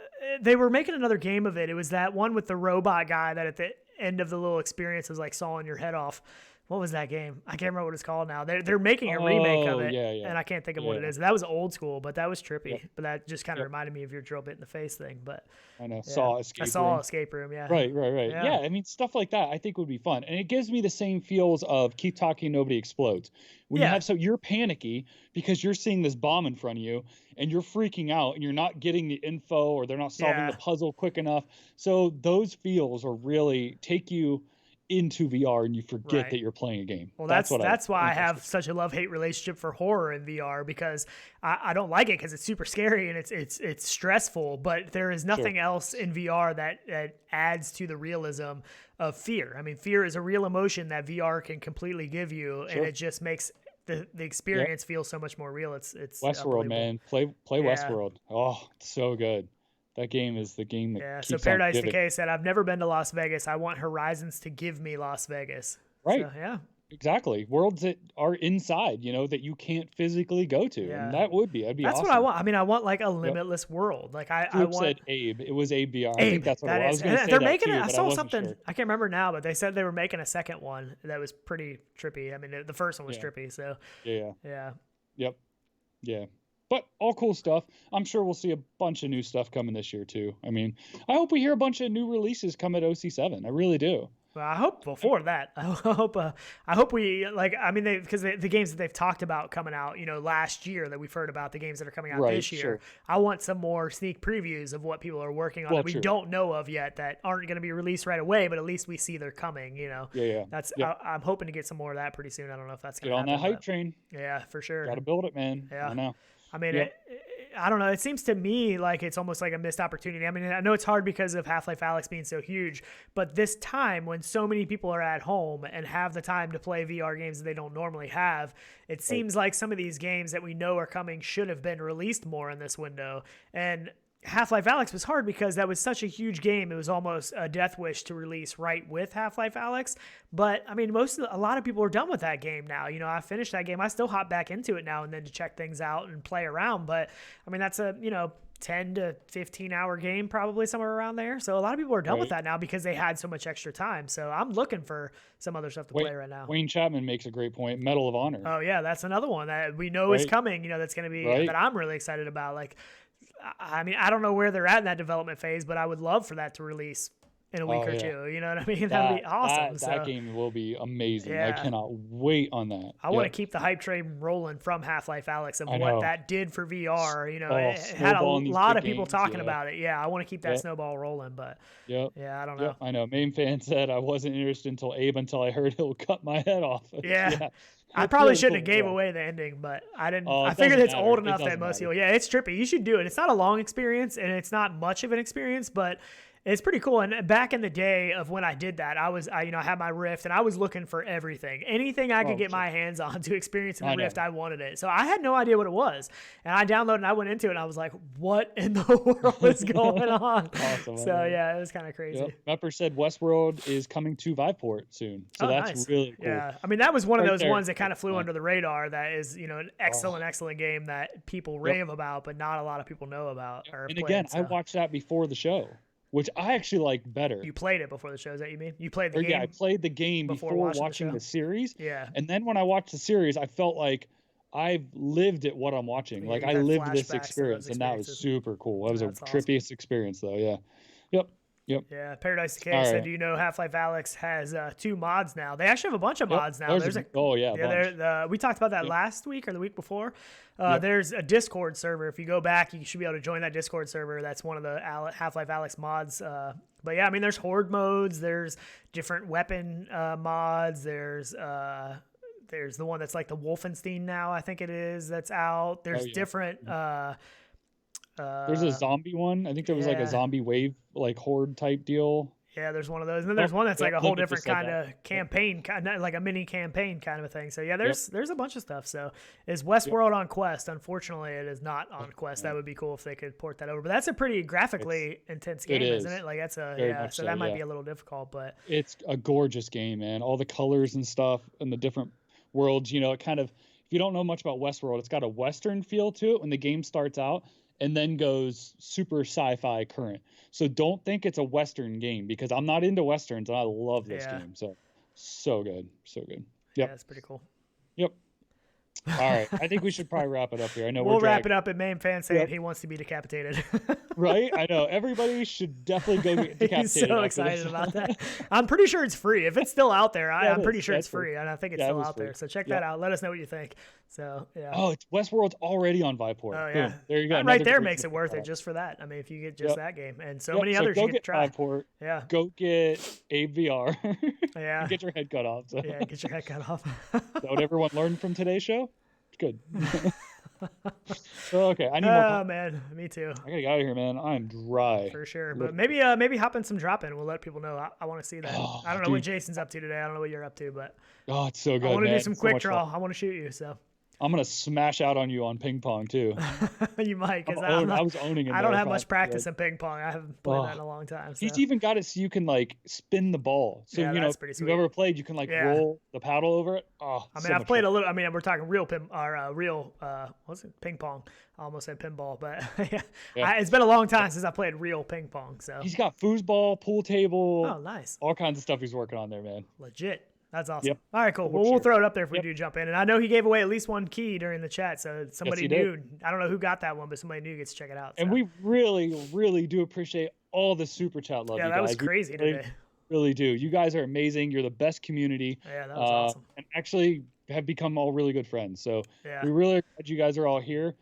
They were making another game of it. It was that one with the robot guy that at the end of the little experience was like sawing your head off. What was that game? I can't remember what it's called now. They're making a remake of it, and I can't think of what it is. That was old school, but that was trippy. But that just kind of reminded me of your drill bit in the face thing. But I know, Saw Escape Room. Yeah. Right. Yeah, I mean, stuff like that I think would be fun, and it gives me the same feels of Keep Talking, Nobody Explodes. When you have you're panicky because you're seeing this bomb in front of you, and you're freaking out, and you're not getting the info, or they're not solving the puzzle quick enough. So those feels are really take you into VR and you forget that you're playing a game. Well, that's why I have such a love-hate relationship for horror in VR, because I don't like it because it's super scary and it's stressful, but there is nothing else in VR that adds to the realism of fear. I mean, fear is a real emotion that VR can completely give you, and it just makes the experience feel so much more real. It's Westworld, man. Play Westworld. Oh, it's so good. That game is the game that keeps so Paradise Decay said, I've never been to Las Vegas. I want Horizons to give me Las Vegas. Right. So, yeah. Exactly. Worlds that are inside, that you can't physically go to. Yeah. And that'd be awesome. That's what I want. I mean, I want like a limitless world. Like I want. Said Abe. It was Abe VR. I think that's what I was going to say. They're making it. I saw something. Sure. I can't remember now, but they said they were making a second one that was pretty trippy. I mean, the first one was trippy. So yeah. Yep. Yeah. But all cool stuff. I'm sure we'll see a bunch of new stuff coming this year too. I mean, I hope we hear a bunch of new releases come at OC7. I really do. Well, I hope before that. I hope we because the games that they've talked about coming out, last year that we've heard about, the games that are coming out this year. Sure. I want some more sneak previews of what people are working on that we don't know of yet, that aren't going to be released right away, but at least we see they're coming. Yeah. I'm hoping to get some more of that pretty soon. I don't know if that's going to happen. Get on that hype train. Yeah, for sure. Got to build it, man. Yeah. I know. I mean, I don't know. It seems to me like it's almost like a missed opportunity. I mean, I know it's hard because of Half-Life Alyx being so huge, but this time when so many people are at home and have the time to play VR games that they don't normally have, it seems like some of these games that we know are coming should have been released more in this window. And Half-Life Alyx was hard because that was such a huge game. It was almost a death wish to release right with Half-Life Alyx. But I mean, a lot of people are done with that game now. I finished that game. I still hop back into it now and then to check things out and play around. But I mean, that's a 10 to 15 hour game, probably somewhere around there. So a lot of people are done with that now because they had so much extra time. So I'm looking for some other stuff to play right now. Wayne Chapman makes a great point. Medal of Honor. Oh yeah, that's another one that we know is coming. That's going to be that I'm really excited about. Like, I mean, I don't know where they're at in that development phase, but I would love for that to release in a week or two. You know what I mean? That would be awesome. That game will be amazing. I cannot wait on that. I want to keep the hype train rolling from Half-Life Alyx of what that did for VR. You know, it had a lot of people talking about it. Yeah, I want to keep that snowball rolling, but yeah, I don't know. I know. Main fan said I wasn't interested until I heard he'll cut my head off. Yeah. I probably shouldn't have gave away the ending, but I didn't. I figured it's old enough that most people. Yeah, it's trippy. You should do it. It's not a long experience, and it's not much of an experience, but it's pretty cool. And back in the day of when I did that, I had my Rift, and I was looking for everything, anything I could get my hands on to experience in the Rift. I wanted it, so I had no idea what it was, and I downloaded and I went into it, and I was like, "What in the world is going on?" Awesome. So yeah, it was kind of crazy. Yep. Mepper said Westworld is coming to Viveport soon, so that's really cool. Yeah, I mean that was one of those ones that kind of flew under the radar. That is, an excellent game that people rave about, but not a lot of people know about. And again, I watched that before the show, which I actually like better. You played it before the show, is that you mean? You played the game? Yeah, I played the game before watching the series. Yeah. And then when I watched the series, I felt like I've lived at what I'm watching. Like I lived this experience, and that was super cool. That was trippiest experience, though. Yeah. Yep. Yeah, Paradise Decay said, do you know Half-Life Alyx has 2 mods now? They actually have a bunch of mods now. We talked about that last week or the week before. There's a Discord server. If you go back, you should be able to join that Discord server. That's one of the Half-Life Alyx mods. But yeah, I mean, there's horde modes. There's different weapon mods. There's the one that's like the Wolfenstein now, I think it is, that's out. There's different... there's a zombie one. I think there was like a zombie wave, like horde type deal. Yeah, there's one of those. And then there's one that's like a whole different kind of campaign, kind of like a mini campaign kind of a thing. So yeah, there's a bunch of stuff. So is Westworld on Quest? Unfortunately, it is not on Quest. That would be cool if they could port that over. But that's a pretty graphically intense game, isn't it? Like that's so that might be a little difficult, but it's a gorgeous game, man. All the colors and stuff and the different worlds, it kind of, if you don't know much about Westworld, it's got a Western feel to it when the game starts out, and then goes super sci-fi current. So don't think it's a Western game, because I'm not into Westerns, and I love this game. So good. Yep. Yeah, that's pretty cool. Yep. All right. I think we should probably wrap it up here. I know we'll wrap it up at Main Fan saying he wants to be decapitated. Right? I know. Everybody should definitely go get decapitated. He's so excited about that. I'm pretty sure it's free. If it's still out there, I'm pretty sure it's free. And I think it's still out there. So check that out. Let us know what you think. So, yeah. Oh, Westworld's already on Viveport. Oh, yeah. Boom. There you go. And right there makes it worth it just for that. I mean, if you get just that game. And so many others you get to try. Viveport. Yeah. Go get Abe VR. Yeah. Get your head cut off. So. Yeah, get your head cut off. Is that what everyone learned from today's show? Good. Okay, I need more. Oh man, me too. I gotta get out of here, man. I'm dry. For sure, but maybe hop in some drop in. We'll let people know. I want to see that. I don't know what Jason's up to today. I don't know what you're up to, but it's so good. I want to do some quick draw. I want to shoot you. So I'm gonna smash out on you on ping pong too. You might, because I was owning it. I don't have much practice in ping pong. I haven't played that in a long time. So. He's even got it so you can like spin the ball. So if you've ever played, you can like roll the paddle over it. Oh, I mean, I've played a little. I mean, we're talking real ping pong. I almost said pinball, but it's been a long time since I played real ping pong. So he's got foosball, pool table. Oh, nice. All kinds of stuff he's working on there, man. Legit. That's awesome. Yep. All right, cool. Well, we'll throw it up there if we do jump in. And I know he gave away at least one key during the chat, so somebody knew. I don't know who got that one, but somebody knew gets to check it out. So. And we really, really do appreciate all the super chat love. Yeah, that was crazy today. Really do. You guys are amazing. You're the best community. Yeah, that was awesome. And actually have become all really good friends. So we really are glad you guys are all here.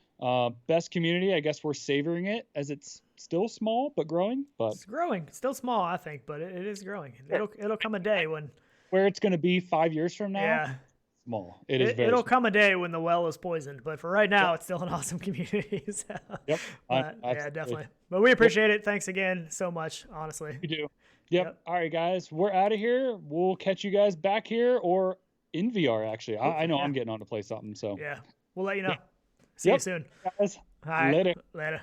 Best community. I guess we're savoring it as it's still small but growing. But it's growing. It's still small, I think, but it is growing. It'll come a day when. Where it's going to be 5 years from now. Yeah. Small. It'll come a day when the well is poisoned, but for right now, it's still an awesome community. So. Yep. Yeah, definitely. But we appreciate it. Thanks again so much, honestly. We do. Yep. All right, guys. We're out of here. We'll catch you guys back here or in VR, actually. I know I'm getting on to play something. So yeah, we'll let you know. See you soon. Guys, all right. Later.